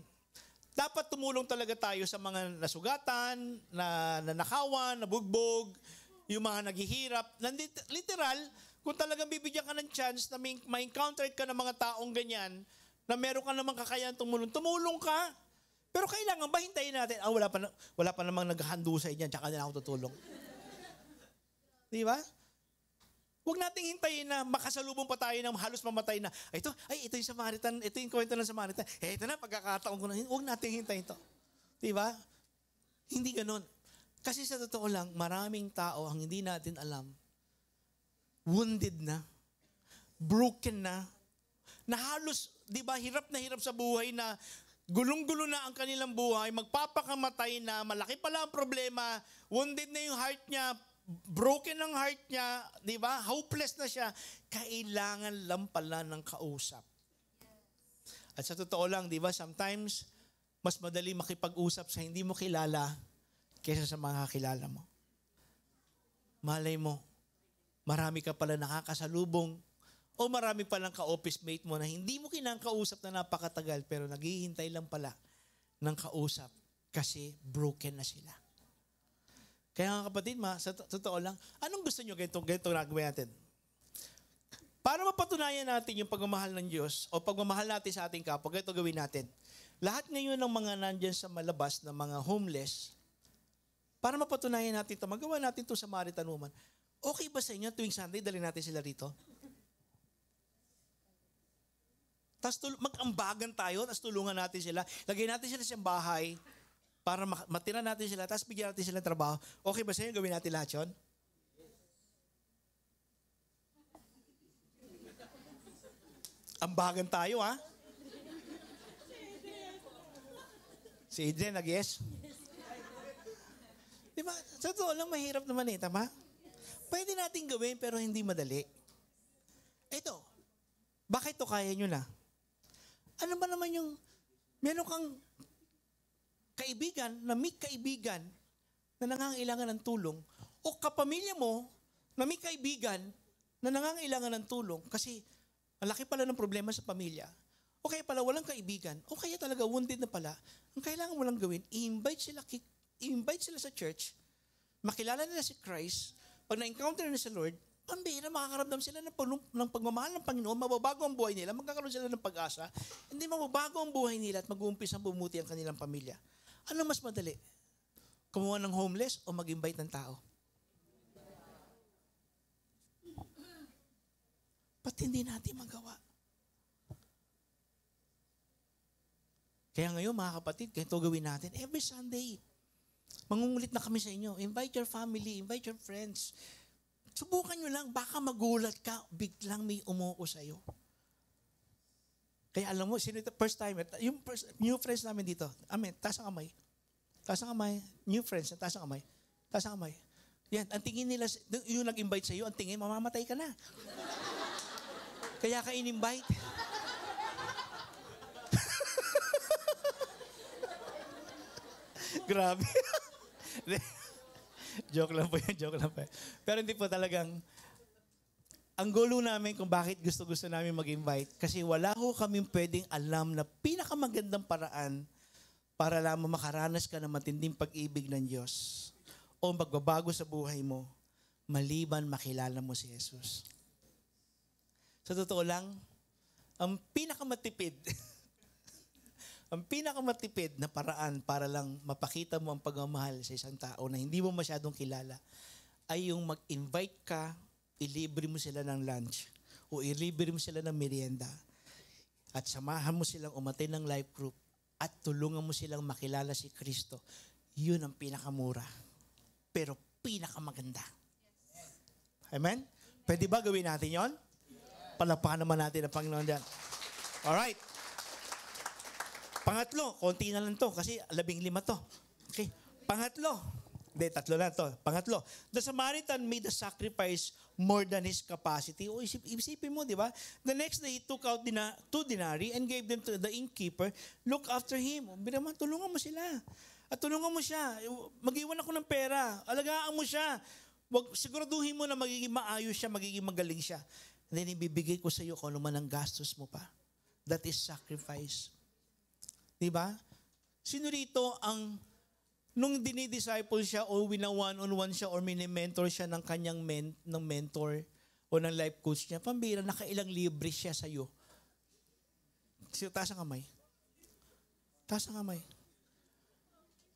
dapat tumulong talaga tayo sa mga nasugatan, na nanakawan, nabugbog, yung mga naghihirap. Literal, kung talagang bibigyan ka ng chance na ma-encounter ka ng mga taong ganyan, na meron ka namang kakayahan tumulong ka. Pero kailangan ba hintayin natin, wala pa namang naghandusay niyan, tsaka na ako tutulong. Di ba? Huwag nating hintayin na makasalubong pa tayo ng halos mamatay na, ito yung Samaritan, ito yung kwento ng Samaritan. Ito na, pagkakataon ko na, huwag nating hintayin ito. Di ba? Hindi ganun. Kasi sa totoo lang, maraming tao ang hindi natin alam, wounded na, broken na halos di ba, hirap na hirap sa buhay na gulong-gulo na ang kanilang buhay, magpapakamatay na, malaki pala ang problema, wounded na yung heart niya, broken ang heart niya, di ba? Hopeless na siya. Kailangan lang pala ng kausap. At sa totoo lang, di ba, sometimes, mas madali makipag-usap sa hindi mo kilala kaysa sa mga kilala mo. Malay mo, marami ka pala nakakasalubong o marami palang ka-office mate mo na hindi mo kinakausap na napakatagal pero naghihintay lang pala ng kausap kasi broken na sila. Kaya nga kapatid, sa totoo lang, anong gusto nyo ganito nagawin natin? Para mapatunayan natin yung pagmamahal ng Diyos o pagmamahal natin sa ating kapwa, ganito gawin natin. Lahat ngayon ng mga nandyan sa malabas na mga homeless, para mapatunayan natin ito, magawa natin ito sa Samaritan woman. Okay ba sa inyo tuwing Sunday, dali natin sila rito? Tapos mag-ambagan tayo, tapos tulungan natin sila. Lagay natin sila sa bahay para matira natin sila, tapos bigyan natin sila ng trabaho. Okay ba sa inyo? Gawin natin lahat yun? Ambagan tayo, ha? Si Adrian, nag-yes? Diba? Sa totoo lang, mahirap naman eh, tama? Pwede natin gawin, pero hindi madali. Ito, bakit to kaya nyo na? Ano ba naman yung, meron kang kaibigan, na may kaibigan na nangangailangan ng tulong, o kapamilya mo na may kaibigan na nangangailangan ng tulong kasi malaki pala ng problema sa pamilya, o kaya pala walang kaibigan, o kaya talaga wounded na pala, ang kailangan mo lang gawin, i-invite sila sa church, makilala nila si Christ, pag na-encounter nila sa Lord, pambira, makakaramdam sila ng pagmamahal ng Panginoon, mababago ang buhay nila, magkakaroon sila ng pag-asa, hindi mababago ang buhay nila at mag-uumpisa bumuti ang kanilang pamilya. Ano mas madali? Kumuha ng homeless o mag-invite ng tao? Ba't hindi natin magawa? Kaya ngayon mga kapatid, ganito gawin natin. Every Sunday, mangungulit na kami sa inyo. Invite your family, invite your friends. Subukan nyo lang, baka magulat ka, biglang may umuo sa'yo. Kaya alam mo, sino ito, first time, yung new friends namin dito, amen, taas ang kamay. Taas ang kamay, new friends, taas ang kamay. Taas ang kamay. Yan, ang tingin nila, yung nag-invite sa'yo, ang tingin, mamamatay ka na. Kaya ka in-invite. Grabe. Joke lang po yun, joke lang po. Pero hindi po talagang, ang gulo namin kung bakit gusto-gusto namin mag-invite, kasi wala ho kaming pwedeng alam na pinakamagandang paraan para lamang makaranas ka ng matinding pag-ibig ng Diyos o magbabago sa buhay mo, maliban makilala mo si Jesus. Sa totoo lang, ang pinakamatipid, ang pinakamatipid na paraan para lang mapakita mo ang pagmamahal sa isang tao na hindi mo masyadong kilala ay yung mag-invite ka, ilibre mo sila ng lunch o ilibre mo sila ng merienda at samahan mo silang umattend ng life group at tulungan mo silang makilala si Kristo. Yun ang pinakamura pero pinakamaganda. Amen? Pwede ba gawin natin yon? Palakpakan naman natin ang Panginoon dyan. Alright. Pangatlo, konti na lang to kasi 15 to. Okay. Pangatlo. Hindi, 3 na to. Pangatlo. The Samaritan made a sacrifice more than his capacity. O isipin mo, di ba? The next day, he took out 2 denarii and gave them to the innkeeper. Look after him. Binaman, tulungan mo sila. At tulungan mo siya. Mag-iwan ako ng pera. Alagaan mo siya. Siguraduhin mo na magiging maayos siya, magiging magaling siya. And then, ibibigay ko sa iyo kung ano man ang gastos mo pa. That is sacrifice. Diba? Sino rito ang, nung dinidisciple siya o wina-one-on-one siya or mini-mentor siya ng kanyang ng mentor o ng life coach niya, pambira, nakailang libre siya sa iyo. Taas ang kamay. Taas ang kamay.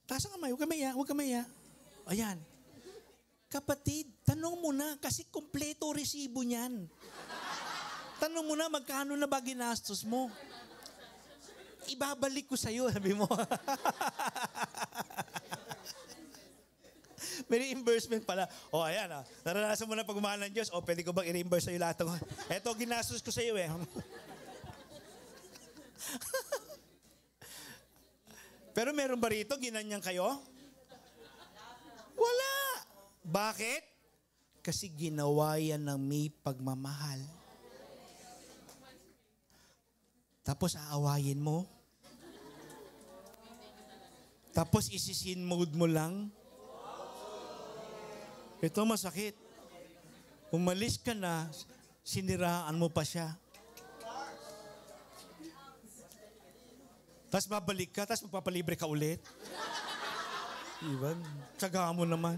Taas ang kamay. Huwag ka maya. Ayan. Kapatid, tanong mo na kasi kompleto resibo niyan. Tanong mo na magkano na ba ginastos mo? Ibabalik ko sa'yo, sabi mo. May reimbursement pala. O, ayan. Naranasan mo na pagmamahal ng Diyos. O, pwede ko bang i-reimburse sa'yo lahat? Eto, ginastos ko sa'yo eh. Pero meron ba rito, ginanyan kayo? Wala. Bakit? Kasi ginawa yan ng may pagmamahal. Tapos aawayin mo. Tapos isisin mode mo lang. Ito masakit. Umalis ka na, siniraan mo pa siya. Tapos babalik ka, tapos magpapalibre ka ulit. Diba? Tsagaan mo naman.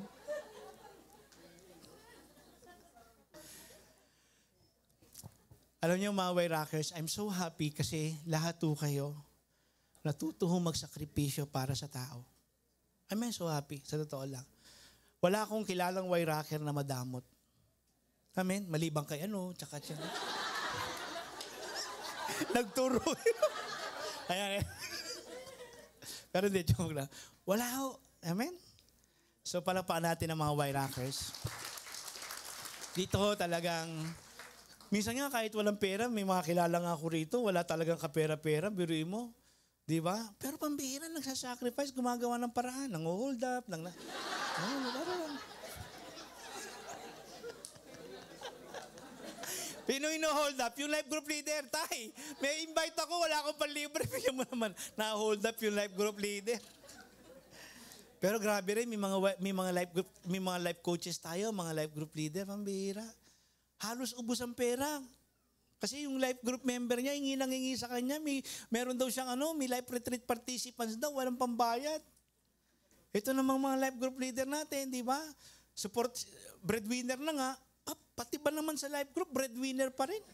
Alam niyo mga Wayrockers, I'm so happy kasi lahat po kayo natutuhong magsakripisyo para sa tao. I'm so happy, sa totoo lang. Wala akong kilalang Wayrocker na madamot. Amen? Malibang kay tsaka siya. Nagturo. Ayan. Pero hindi, joke lang. Wala ho. Amen? So palapaan natin ang mga Wayrockers. Dito talagang, minsan nga kahit walang pera, may mga kilala nga ako rito, wala talagang kapera-pera, biruin mo. Di ba? Pero pambihira, nagsasacrifice, gumagawa ng paraan, nang-hold up, Pinoy no hold up, yung life group leader, tay, may invite ako, wala akong panlibre, bigyan mo naman, na-hold up yung life group leader. Pero grabe rin, may mga life coaches tayo, mga life group leader, pambihira. Halos ubos ang pera. Kasi yung life group member niya, hingi sa kanya, meron daw siyang may life retreat participants daw, walang pambayad. Ito namang mga life group leader natin, di ba? Support, breadwinner na nga, pati ba naman sa life group, breadwinner pa rin.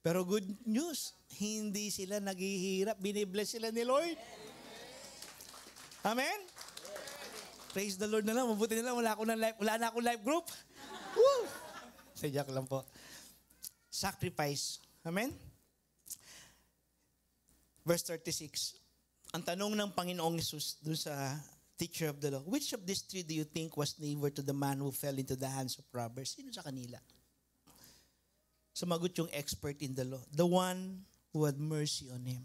Pero good news, hindi sila naghihirap, binibless sila ni Lord. Amen? Praise the Lord na lang, mabuti na lang, wala na akong life group. Woo! Sadyak lang po. Sacrifice. Amen? Verse 36. Ang tanong ng Panginoong Hesus dun sa teacher of the law, which of these three do you think was neighbor to the man who fell into the hands of robbers? Sino sa kanila? Sumagot yung expert in the law. The one who had mercy on him.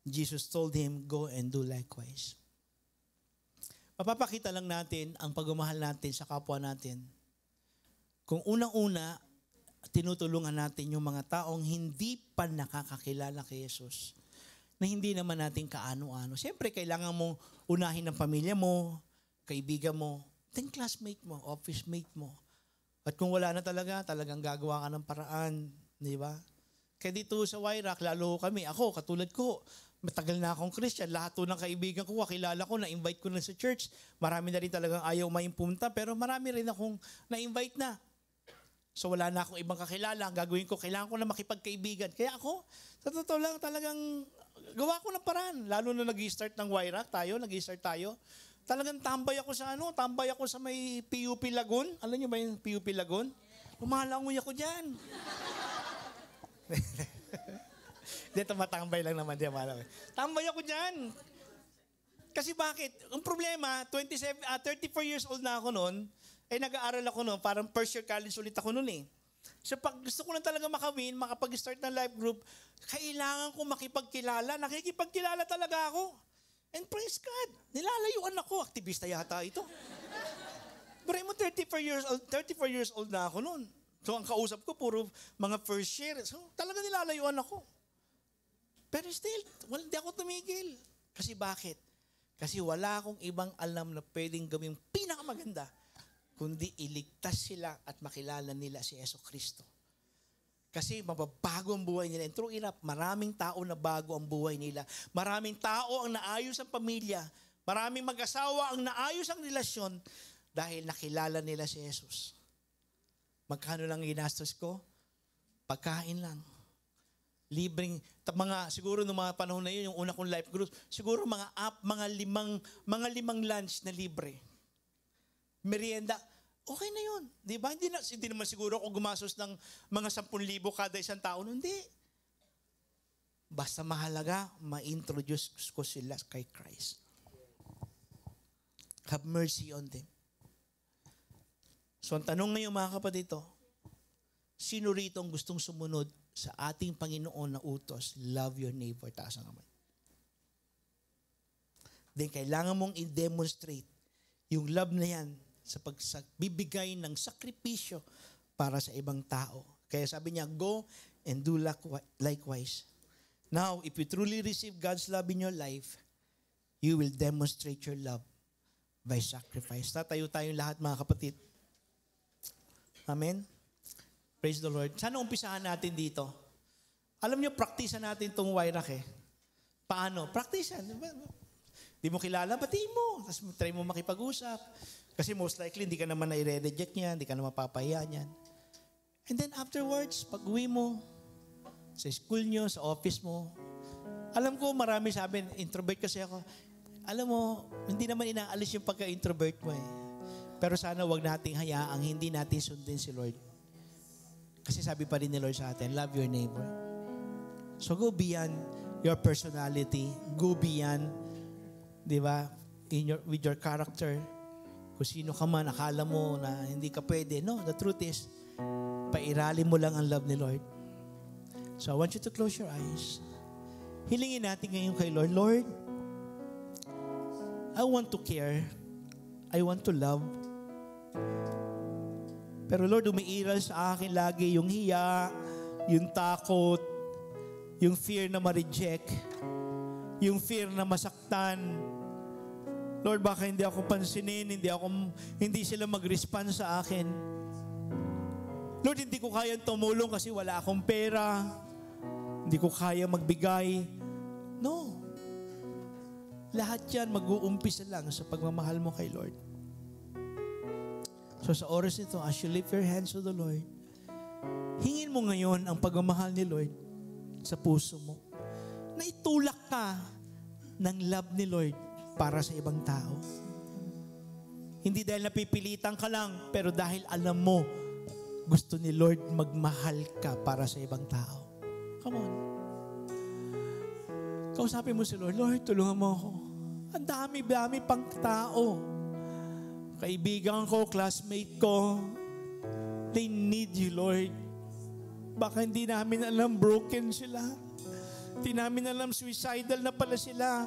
Jesus told him, go and do likewise. Mapapakita lang natin ang pagmamahal natin sa kapwa natin. Kung unang-una, tinutulungan natin yung mga taong hindi pa nakakakilala kay Jesus, na hindi naman natin kaano-ano. Siyempre, kailangan mong unahin ng pamilya mo, kaibigan mo, then classmate mo, office mate mo. At kung wala na talagang gagawa ka ng paraan. Di ba? Kaya dito sa Wayrock, lalo kami, ako, katulad ko, matagal na akong Christian, lahat ng kaibigan ko, kakilala ko, na-invite ko na sa church. Marami na rin talagang ayaw maimpunta, pero marami rin akong na-invite na. So wala na akong ibang kakilala. Ang gagawin ko, kailangan ko na makipagkaibigan. Kaya ako, sa totoo lang talagang gawa ko ng paraan. Lalo na nag-i-start ng Wayrock tayo. Talagang tambay ako sa may PUP Lagoon. Alam niyo ba yung PUP Lagoon? Lumalangoy ako dyan. Hindi, tumatambay lang naman. Tambay ako dyan. Kasi bakit? Ang problema, 34 years old na ako noon, nag-aaral ako noon, parang first year college ulit ako noon eh. So pag gusto ko lang talaga makapag-start ng life group, kailangan ko makipagkilala. Nakikipagkilala talaga ako. And praise God, nilalayuan ako. Aktivista yata ito. Pero mo 34 years old na ako noon. So ang kausap ko, puro mga first year. So talaga nilalayuan ako. Pero still, hindi ako tumigil. Kasi bakit? Kasi wala akong ibang alam na pwedeng gawing pinakamaganda kundi iligtas sila at makilala nila si Jesucristo. Kasi mababago ang buhay nila. And true enough, maraming tao na bago ang buhay nila. Maraming tao ang naayos ang pamilya. Maraming mag-asawa ang naayos ang relasyon dahil nakilala nila si Jesus. Magkano lang ginastos ko? Pagkain lang. Libreng, siguro noong mga panahon na yun, yung una kong life group, siguro mga limang lunch na libre. Merienda, okay na yun. Di ba? Hindi naman siguro ako gumastos ng mga 10,000 kada isang tao. Hindi. Basta mahalaga, ma-introduce ko sila kay Christ. Have mercy on them. So ang tanong ngayon mga kapatid, sino rito ang gustong sumunod sa ating Panginoon na utos? Love your neighbor. Taas ang kamay. then kailangan mong i-demonstrate yung love na yan sa pagbibigay ng sakripisyo para sa ibang tao. Kaya sabi niya, go and do likewise. Now, if you truly receive God's love in your life, you will demonstrate your love by sacrifice. Tatayo tayong lahat, mga kapatid. Amen? Praise the Lord. Sana umpisahan natin dito. Alam niyo, praktisan natin itong Wayrak eh. Paano? Praktisan. Di mo kilala, batiin mo. Tapos try mo makipag-usap. Kasi most likely, hindi ka naman na-reject niyan, hindi ka naman mapapahiya niyan. And then afterwards, pag-uwi mo, sa school nyo, sa office mo, alam ko marami sabi, introvert kasi ako. Alam mo, hindi naman inaalis yung pagka-introvert mo eh. Pero sana wag nating hayaang hindi natin sundin si Lord. Kasi sabi pa rin ni Lord sa atin, love your neighbor. So go beyond your personality. Go beyond, di ba, with your character. Kung sino ka man, akala mo na hindi ka pwede. No, the truth is, pairali mo lang ang love ni Lord. So I want you to close your eyes. Hilingin natin ngayon kay Lord, Lord, I want to care. I want to love. Pero Lord, umiiral sa akin lagi yung hiya, yung takot, yung fear na ma-reject, yung fear na masaktan. Lord, baka hindi ako pansinin, hindi sila mag-respond sa akin. Lord, hindi ko kayang tumulong kasi wala akong pera. Hindi ko kaya magbigay. No. Lahat yan mag-uumpisa lang sa pagmamahal mo kay Lord. So sa oras nito, as you lift your hands to the Lord, hingin mo ngayon ang pagmamahal ni Lord sa puso mo. Na itulak ka ng love ni Lord para sa ibang tao. Hindi dahil napipilitan ka lang, pero dahil alam mo, gusto ni Lord magmahal ka para sa ibang tao. Come on. Kausapin mo si Lord, Lord, tulungan mo ako. Ang dami-dami pang tao. Kaibigan ko, classmate ko, they need you, Lord. Baka hindi namin alam broken sila. Hindi namin alam suicidal na pala sila.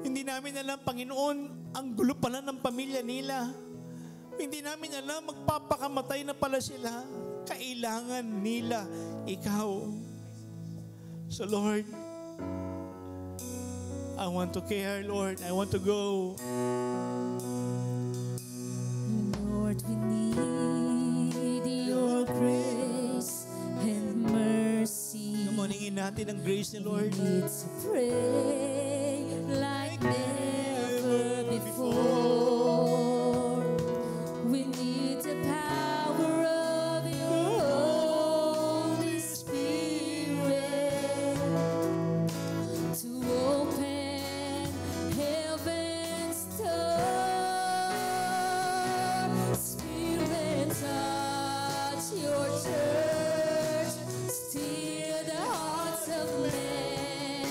Hindi namin alam, Panginoon, ang gulo pala ng pamilya nila. Hindi namin alam, magpapakamatay na pala sila. Kailangan nila ikaw. So Lord, I want to care, Lord. I want to go. Lord, we need your grace and mercy. Namaningin natin ang grace ni Lord. We need to pray like never before. We need the power of your Holy Spirit to open heaven's door. Spirit, touch your church, steer the hearts of men,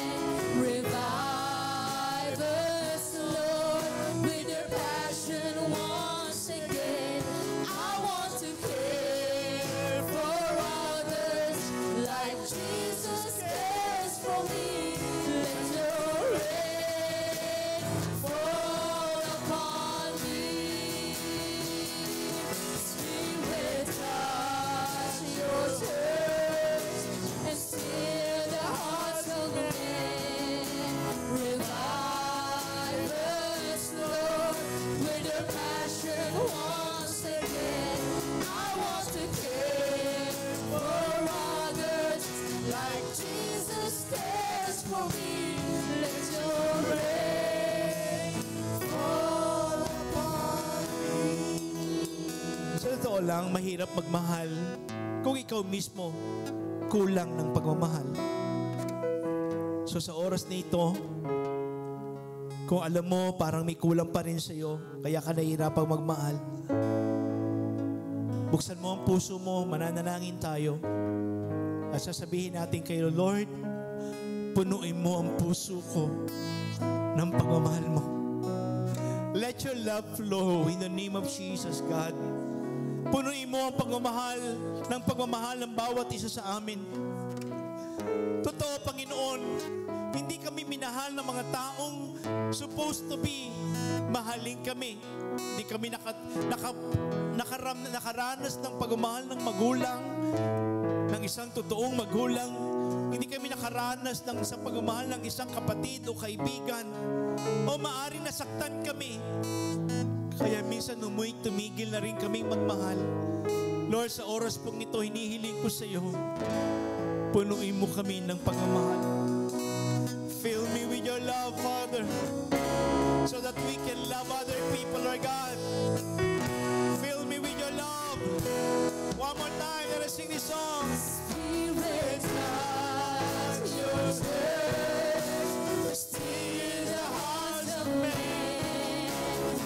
revive us, Lord, with your passion once again. I want to care for others like Jesus cares for me. Let your rain fall upon me. Spirit, touch your church and steer the hearts of men. Revive us, Lord, with your passion once again. I want to care for others like Jesus cares for me. Let your rain fall upon me. Sa totoo lang, mahirap magmahal kung ikaw mismo kulang ng pagmamahal. So sa oras na ito, kung alam mo parang may kulang pa rin sa iyo, kaya ka nahihirapang magmahal, buksan mo ang puso mo, mananalangin tayo, at sasabihin natin kayo, Lord, punuin mo ang puso ko ng pagmamahal mo. Let your love flow in the name of Jesus, God. Punuin mo ang pagmamahal ng bawat isa sa amin. Totoo, Panginoon, hindi kami minahal ng mga taong supposed to be mahalin kami. Hindi kami nakaranas ng pagmamahal ng magulang, ng isang totoong magulang. Hindi kami nakaranas ng isang pagmamahal ng isang kapatid o kaibigan. O maaaring nasaktan kami. Kaya minsan tumigil na rin kaming magmahal. Lord, sa oras pong ito, hinihiling ko sa iyo, punuin mo kami ng pagmamahal. Fill me with your love, Father, so that we can love other people, Lord God. Fill me with your love. One more time, let us sing this song. Spirit, touch your church, still the hearts of men.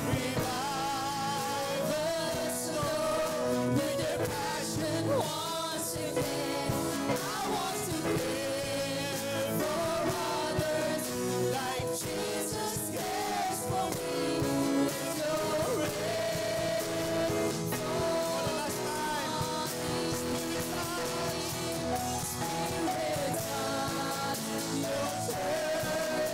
Revive us, Lord, with your passion once again. I want to live for others like Jesus cares for me. Let your rain fall. For the last time. Spirit, touch your church.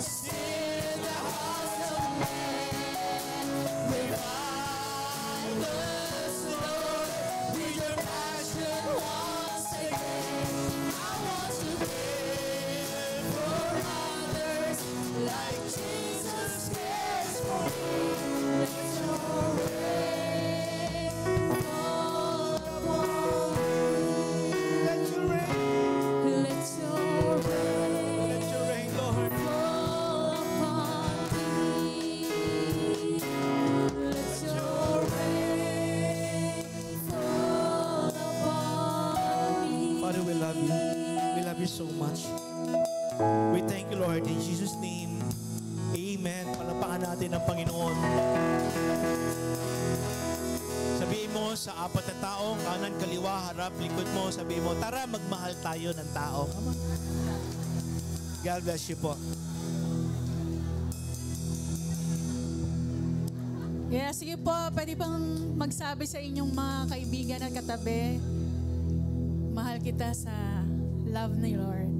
Still the hearts of men. Revive us, Lord, with your passion once again. I want to live for others like Jesus cares for me. Let your rain fall upon me. Let your rain. Let your rain. Let your rain, Lord. Fall upon me. Let your rain fall upon me. Father, we love you. We love you so much. We thank you, Lord, in Jesus' name. Amen. Palapakan natin ang Panginoon. Sabihin mo sa apat na tao, kanan, kaliwa, harap, likod mo, sabihin mo, tara, magmahal tayo ng tao. Come on. God bless you po. Yeah, sige po, pwede pang magsabi sa inyong mga kaibigan at katabi, mahal kita sa love ni Lord.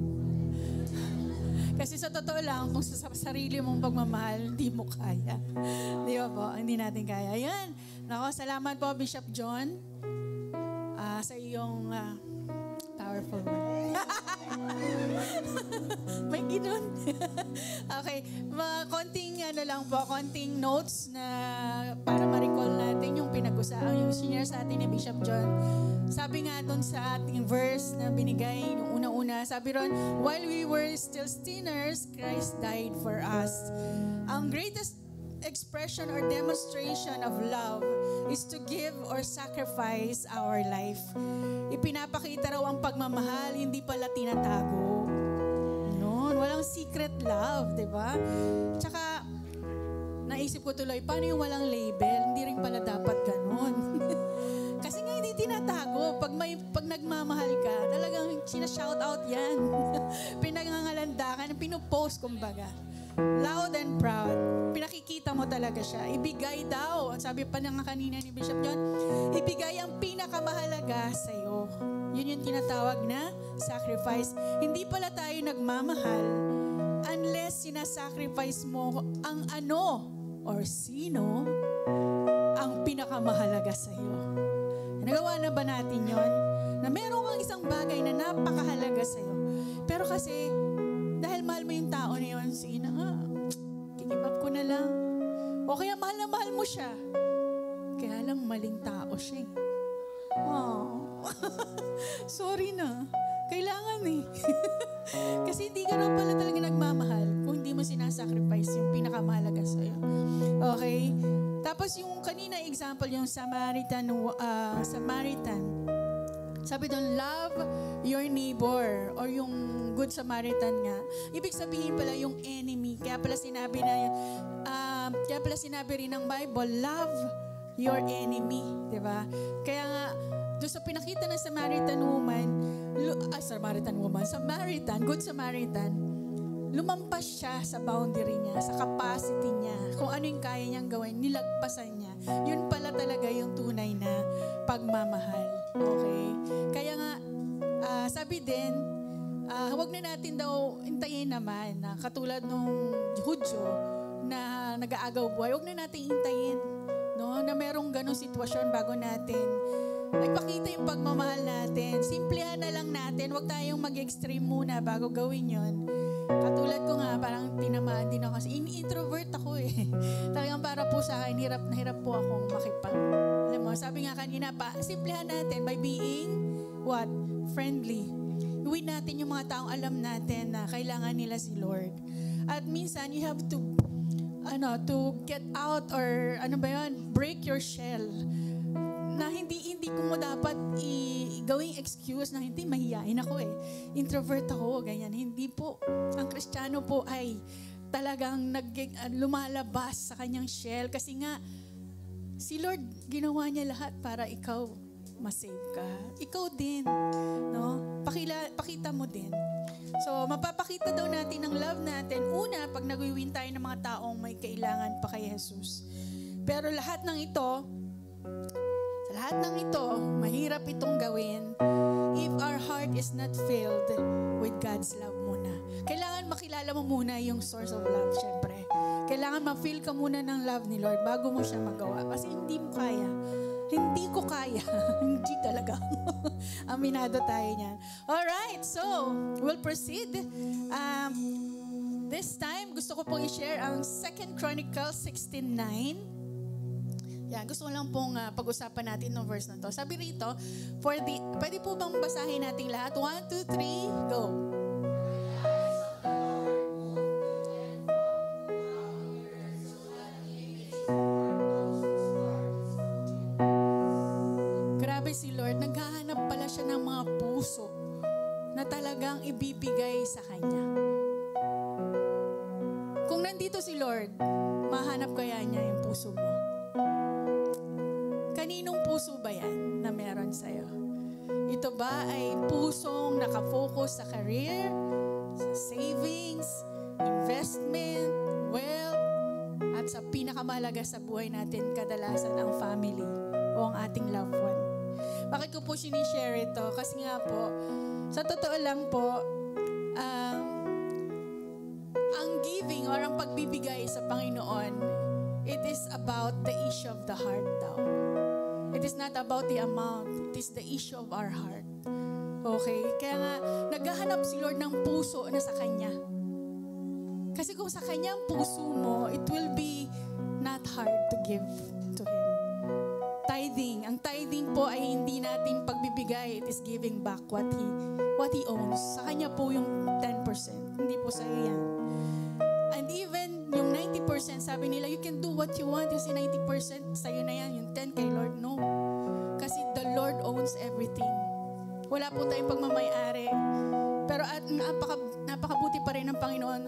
Kasi sa totoo lang, kung sa sarili mong pagmamahal, hindi mo kaya. Di ba po? Hindi natin kaya. Ayan. Nako, salamat po, Bishop John, sa iyong powerful word. May ginon. Okay. Konting konting notes na para ma-recall natin yung yung senior sa atin ni Bishop John. Sabi nga doon sa ating verse na binigay nung una-una, sabi ron, while we were still sinners, Christ died for us. Ang greatest expression or demonstration of love is to give or sacrifice our life. Ipinapakita raw ang pagmamahal, hindi pala tinatago. Noon, walang secret love, di ba? Tsaka, naisip ko tuloy, paano yung walang label? Hindi rin pala dapat ganun. Kasi nga hindi tinatago. Pag nagmamahal ka, talagang sinashout out yan. Pinangangalandakan, pinupost kumbaga. Loud and proud. Pinakikita mo talaga siya. Ibigay daw. Sabi pa nga kanina ni Bishop John, ibigay ang pinakamahalaga sa'yo. Yun yung tinatawag na sacrifice. Hindi pala tayo nagmamahal unless sinasacrifice mo ang ano or sino ang pinakamahalaga sa'yo. Nagawa na ba natin yon? Na meron kang isang bagay na napakahalaga sa'yo. Pero kasi, dahil mahal mo yung tao na yun, sige na nga, give up ko na lang. O kaya mahal na mahal mo siya. Kaya lang maling tao siya. Oh. Sorry na. Kailangan eh. Kasi hindi ka raw pala talaga nagmamahal kung hindi mo sinasacrifice yung pinakamahalaga sa'yo. Okay? Tapos yung kanina example, yung Samaritan. Sabi doon, love your neighbor or yung Good Samaritan nga. Ibig sabihin pala yung enemy. Kaya pala sinabi rin ng Bible, love your enemy. Diba? Kaya nga, doon sa pinakita ng Good Samaritan, lumampas siya sa boundary niya, sa capacity niya, kung ano yung kaya niyang gawin, nilagpasan niya. Yun pala talaga yung tunay na pagmamahal. Okay? Kaya nga, sabi din, Huwag na natin daw intayin naman na katulad nung Hudyo na nag-aagaw buhay. Huwag na natin intayin, no? Na merong ganong sitwasyon bago natin ay pakita yung pagmamahal natin. Simplihan na lang natin. Huwag tayong mag-extreme muna bago gawin yon. Katulad ko nga, parang tinamaan din ako kasi introvert ako eh. Talagang para po sa akin, hirap na hirap po akong makipag. Alam mo, sabi nga kanina pa, simplihan natin by being what? Friendly. Iwin natin yung mga taong alam natin na kailangan nila si Lord. At minsan, you have to get out or break your shell. Na hindi ko mo dapat gawing excuse na hindi, mahihain ako eh. Introvert ako, ganyan. Hindi po. Ang Kristiyano po ay talagang lumalabas sa kanyang shell kasi nga si Lord ginawa niya lahat para ikaw masave ka. Ikaw din, no? Pakita mo din. So, mapapakita daw natin ang love natin. Una, pag nag-win tayo ng mga taong may kailangan pa kay Jesus. Pero lahat ng ito, mahirap itong gawin if our heart is not filled with God's love muna. Kailangan makilala mo muna yung source of love, syempre. Kailangan ma-feel ka muna ng love ni Lord bago mo siya magawa. Kasi hindi mo kaya. Hindi ko kaya. Hindi talaga. Aminado tayo niyan. Alright, so, we'll proceed. This time, gusto ko pong i-share ang 2 Chronicles 16:9. Yan, gusto ko lang pong pag-usapan natin ng verse na to. Sabi rito, pwede po bang basahin natin lahat? 1, 2, 3, go! Grabe si Lord, naghahanap pala siya ng mga puso na talagang ibibigay sa Kanya. Kung nandito si Lord, mahanap kaya niya yung puso mo? Kaninong puso ba yan na meron sa'yo? Ito ba ay pusong nakafocus sa career, sa savings, investment, wealth, at sa pinakamahalaga sa buhay natin, kadalasan ang family o ang ating loved one? Bakit ko po sinishare ito? Kasi nga po, sa totoo lang po, ang giving or ang pagbibigay sa Panginoon, it is about the issue of the heart daw. It is not about the amount. It is the issue of our heart. Okay? Kaya nga, naghahanap si Lord ng puso na sa Kanya. Kasi kung sa Kanya ang puso mo, it will be not hard to give to Him. Tithing. Ang tithing po ay hindi natin pagbibigay. It is giving back what He owns. Sa Kanya po yung 10%. Hindi po sa'yo yan. And even yung 90%, sabi nila, you can do what you want kasi 90% sa'yo na yan. Yung 10 kay Lord, no. Kasi the Lord owns everything. Wala po tayong pagmamayari. Pero at napakabuti pa rin ng Panginoon,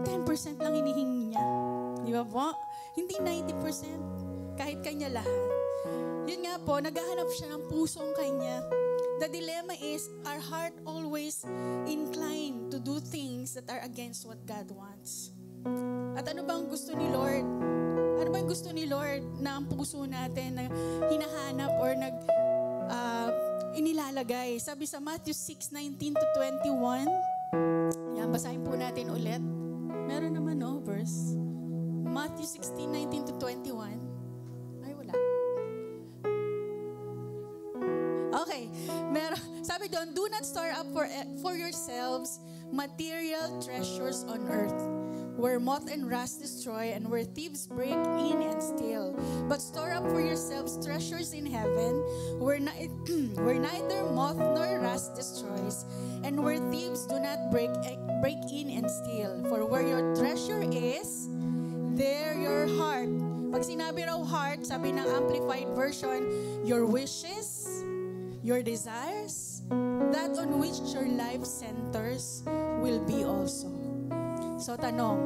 10% lang hinihingi niya. Di ba po? Hindi 90%. Kahit Kanya lahat. Yun nga po, naghahanap siya ng pusong Kanya. The dilemma is, our heart always inclined to do things that are against what God wants. At ano bang gusto ni Lord? Ano bang gusto ni Lord na ang puso natin na hinahanap or inilalagay? Sabi sa Matthew 6:19-21. Yan, basahin po natin ulit. Meron naman verse. Matthew 16:19-21. Ay, wala. Okay. Sabi doon, do not store up for yourselves material treasures on earth, where moth and rust destroy and where thieves break in and steal. But store up for yourselves treasures in heaven, where neither moth nor rust destroys, and where thieves do not break in and steal. For where your treasure is, there your heart. Pag sinabi raw heart, sabi ng Amplified Version, your wishes, your desires, that on which your life centers will be also. So tanong,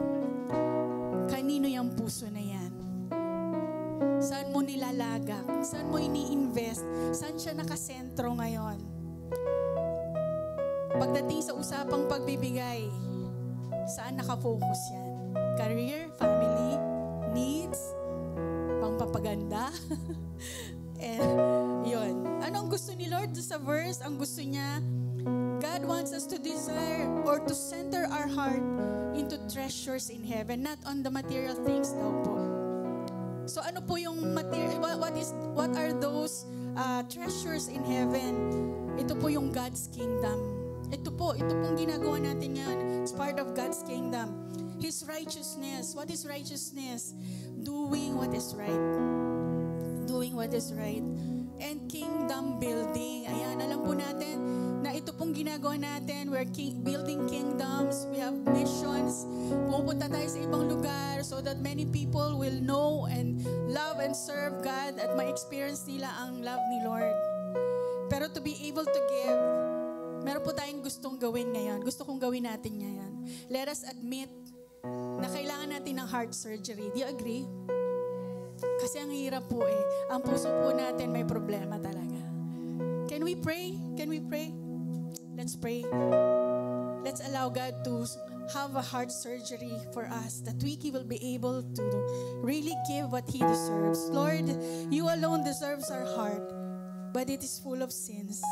kanino yung puso na yan? Saan mo nilalagak? Saan mo ini-invest? Saan siya nakasentro ngayon? Pagdating sa usapang pagbibigay, saan nakafocus yan? Career, family, needs, pangpapaganda? And yun. Anong gusto ni Lord sa verse? Ang gusto niya, God God wants us to desire or to center our heart into treasures in heaven, not on the material things daw po. So ano po yung material, what are those treasures in heaven? Ito po yung God's kingdom. Ito pong ginagawa natin yan. It's part of God's kingdom. His righteousness. What is righteousness? Doing what is right. Doing what is right. And kingdom building. Ayan, alam po natin na ito pong ginagawa natin. We're building kingdoms. We have missions. Pupunta tayo sa ibang lugar so that many people will know and love and serve God at ma-experience nila ang love ni Lord. Pero to be able to give, meron po tayong gustong gawin ngayon. Gusto kong gawin natin ngayon. Let us admit na kailangan natin ng heart surgery. Do you agree? Kasi ang hirap po eh. Ang puso po natin may problema talaga. Can we pray? Can we pray? Let's pray. Let's allow God to have a heart surgery for us, that we will be able to really give what He deserves. Lord, You alone deserves our heart, but it is full of sins.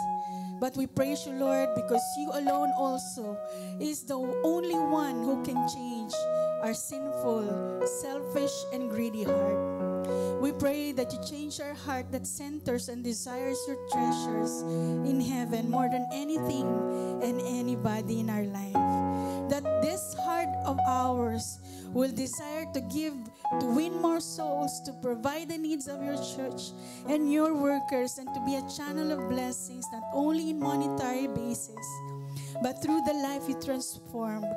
But we praise You, Lord, because You alone also is the only one who can change our sinful, selfish, and greedy heart. We pray that You change our heart that centers and desires Your treasures in heaven more than anything and anybody in our life. That this heart of ours will desire to give, to win more souls, to provide the needs of Your church and Your workers, and to be a channel of blessings, not only in monetary basis, but through the life You transformed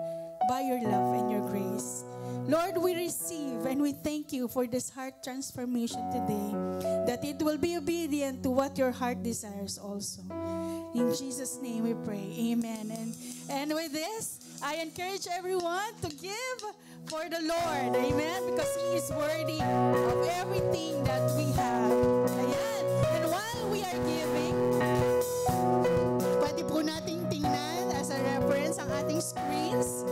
by Your love and Your grace. Lord, we receive and we thank You for this heart transformation today, that it will be obedient to what Your heart desires also. In Jesus' name we pray. Amen. And with this, I encourage everyone to give for the Lord. Amen? Because He is worthy of everything that we have. Ayan. And while we are giving, pwede po nating tingnan as a reference ang ating screens.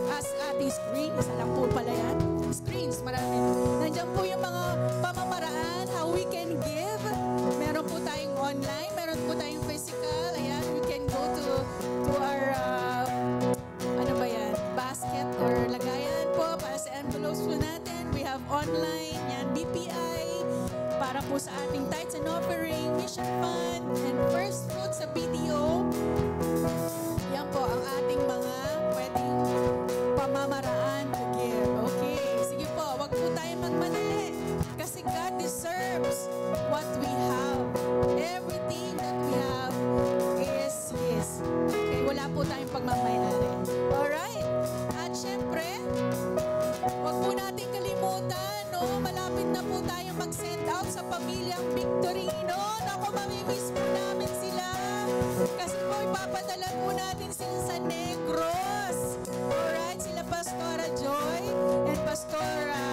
Isa lang po pala yan. Screens, marami. Nandiyan po yung mga pamamaraan, how we can give. Meron po tayong online, meron po tayong physical. Ayan, you can go to our basket or lagayan po para sa envelopes po natin. We have online, yan, BPI, para po sa ating tithes and offering, mission fund, and first fruits sa BDO. Yan po ang ating mga pwedeng pamamaraan to give. Okay, sige po, wag po tayo magmadali kasi God deserves what we have. Everything that we have is His. Okay, wala po tayong pagmamayari. Alright? At syempre, wag po natin kalimutan, no? Malapit na po tayong mag-send out sa pamilyang Victorino. Naku, mamimiss po namin sila. Kasi po, ipapadala po natin sila sa Negros. Alright, sila Pastora Joy and Pastora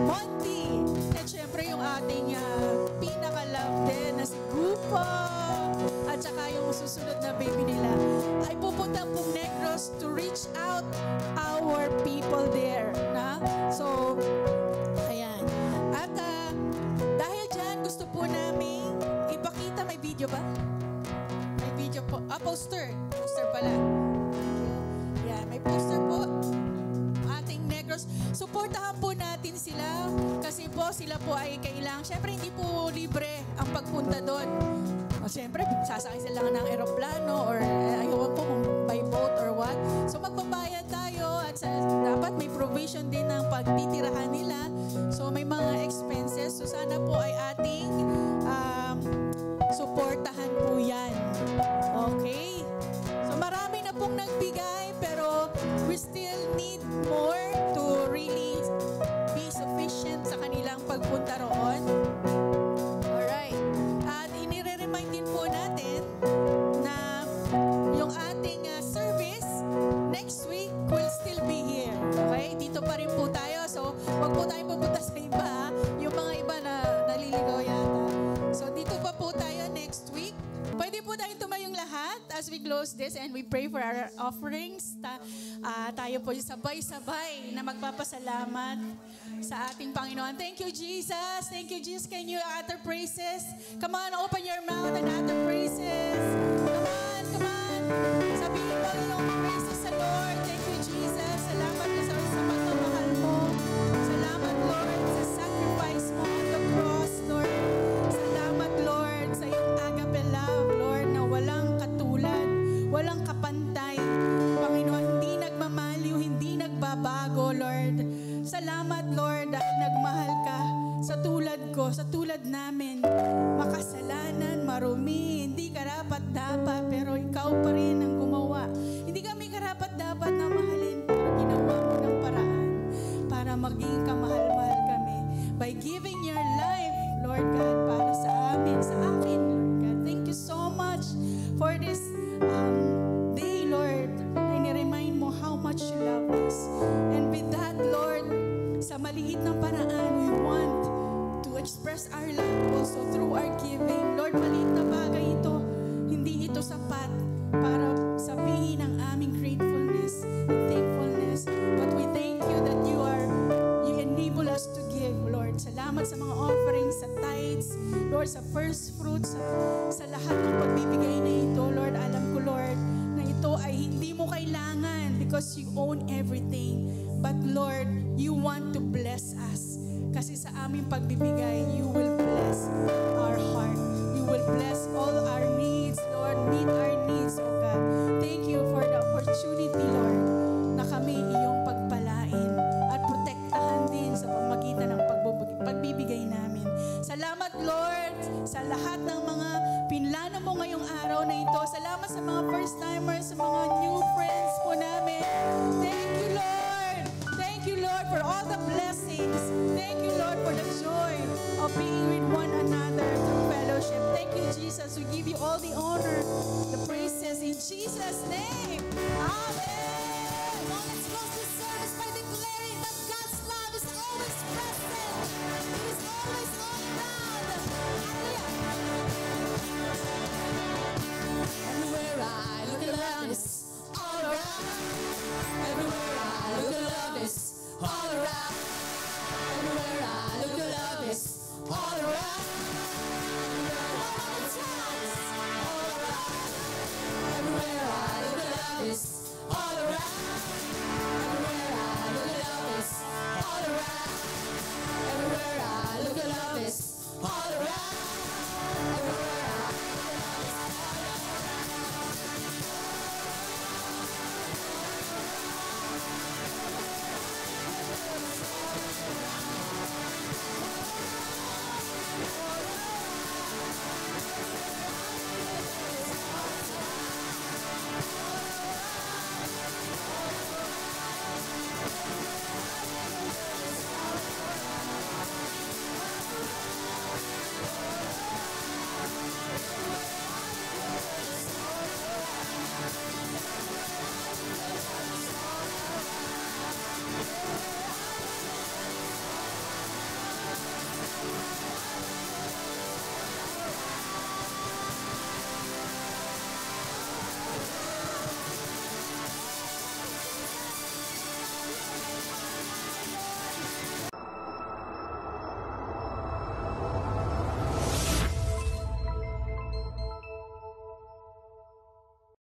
Monty. At syempre, yung ating pinaka-love din na si Gupa. At saka yung susunod na baby nila ay pupunta pong Negros to reach out our people there. Na? So, ayan. At dahil dyan, gusto po namin ipakita, may video ba? May video po. Poster. Poster pala. Ayan, may poster po. Ating Negros. Supportahan po natin sila kasi po sila po ay kailangan. Siyempre, hindi po libre ang pagpunta doon. Siyempre, sasakay sila ng aeroplano or ayaw po kung by boat or what. So magbabayad tayo at dapat may provision din ng pagtitirahan nila. So may mga expenses. So sana po ay ating suportahan po yan. Okay? So marami na pong nagbigay pero we still need more to really be sufficient sa kanilang pagpunta roon. Din po natin na yung ating service next week will still be here. Okay? Dito pa rin po tayo. So, wag po tayo pupunta sa iba. Yung mga iba na naliligaw yata. So, dito pa po tayo next week. Pwede po tayong tumayong lahat as we close this and we pray for our offerings. Tayo po sabay-sabay na magpapasalamat sa ating Panginoon. Thank you, Jesus. Thank you, Jesus. Can you utter praises? Come on, open your mouth and utter praises. Come on, come on. Sabihin mo yung praises sa Lord. Thank you, Jesus. Salamat sa pagmamahal mo. Salamat, Lord, sa sacrifice mo on the cross, Lord. Salamat, Lord, sa iyong agape love, Lord, na walang katulad, walang kapantay. Panginoon, hindi nagmamaliw, hindi nagbabago, Lord. Salamat, Lord, dahil nagmahal ka sa tulad ko, sa tulad namin. Makasalanan, marumi, hindi karapat-dapat, pero ikaw pa rin ang gumawa. Hindi kami karapat-dapat na mahalin, pero ginawa mo ng paraan para maging kamahal-mahal kami. By giving your life, Lord God, para sa amin, sa akin, Lord God. Thank you so much for this day, Lord. I-remind mo how much you love us. And with that, Lord, sa maliit na paraan, we want to express our love also through our giving. Lord, maliit na bagay ito. Hindi ito sapat para sabihin ang aming gratefulness and thankfulness. But we thank you that you enable us to give, Lord. Salamat sa mga offerings, sa tithes, Lord, sa first fruits, sa lahat ng pagbibigay na ito, Lord. Alam ko, Lord, na ito ay hindi mo kailangan because you own everything. But Lord, you want to bless us. Kasi sa aming pagbibigay, you will bless our heart. You will bless all our needs, Lord. Meet our needs, oh God. Thank you for the opportunity, Lord, na kami iyong pagpalain at protektahan din sa pamagitan ng pagbibigay namin. Salamat, Lord, sa lahat ng mga pinlano mo ngayong araw na ito. Salamat sa mga first-timers, sa mga new friends po namin. Thank you, Lord. Thank you, Lord, for all the blessings. Thank you, Lord, for the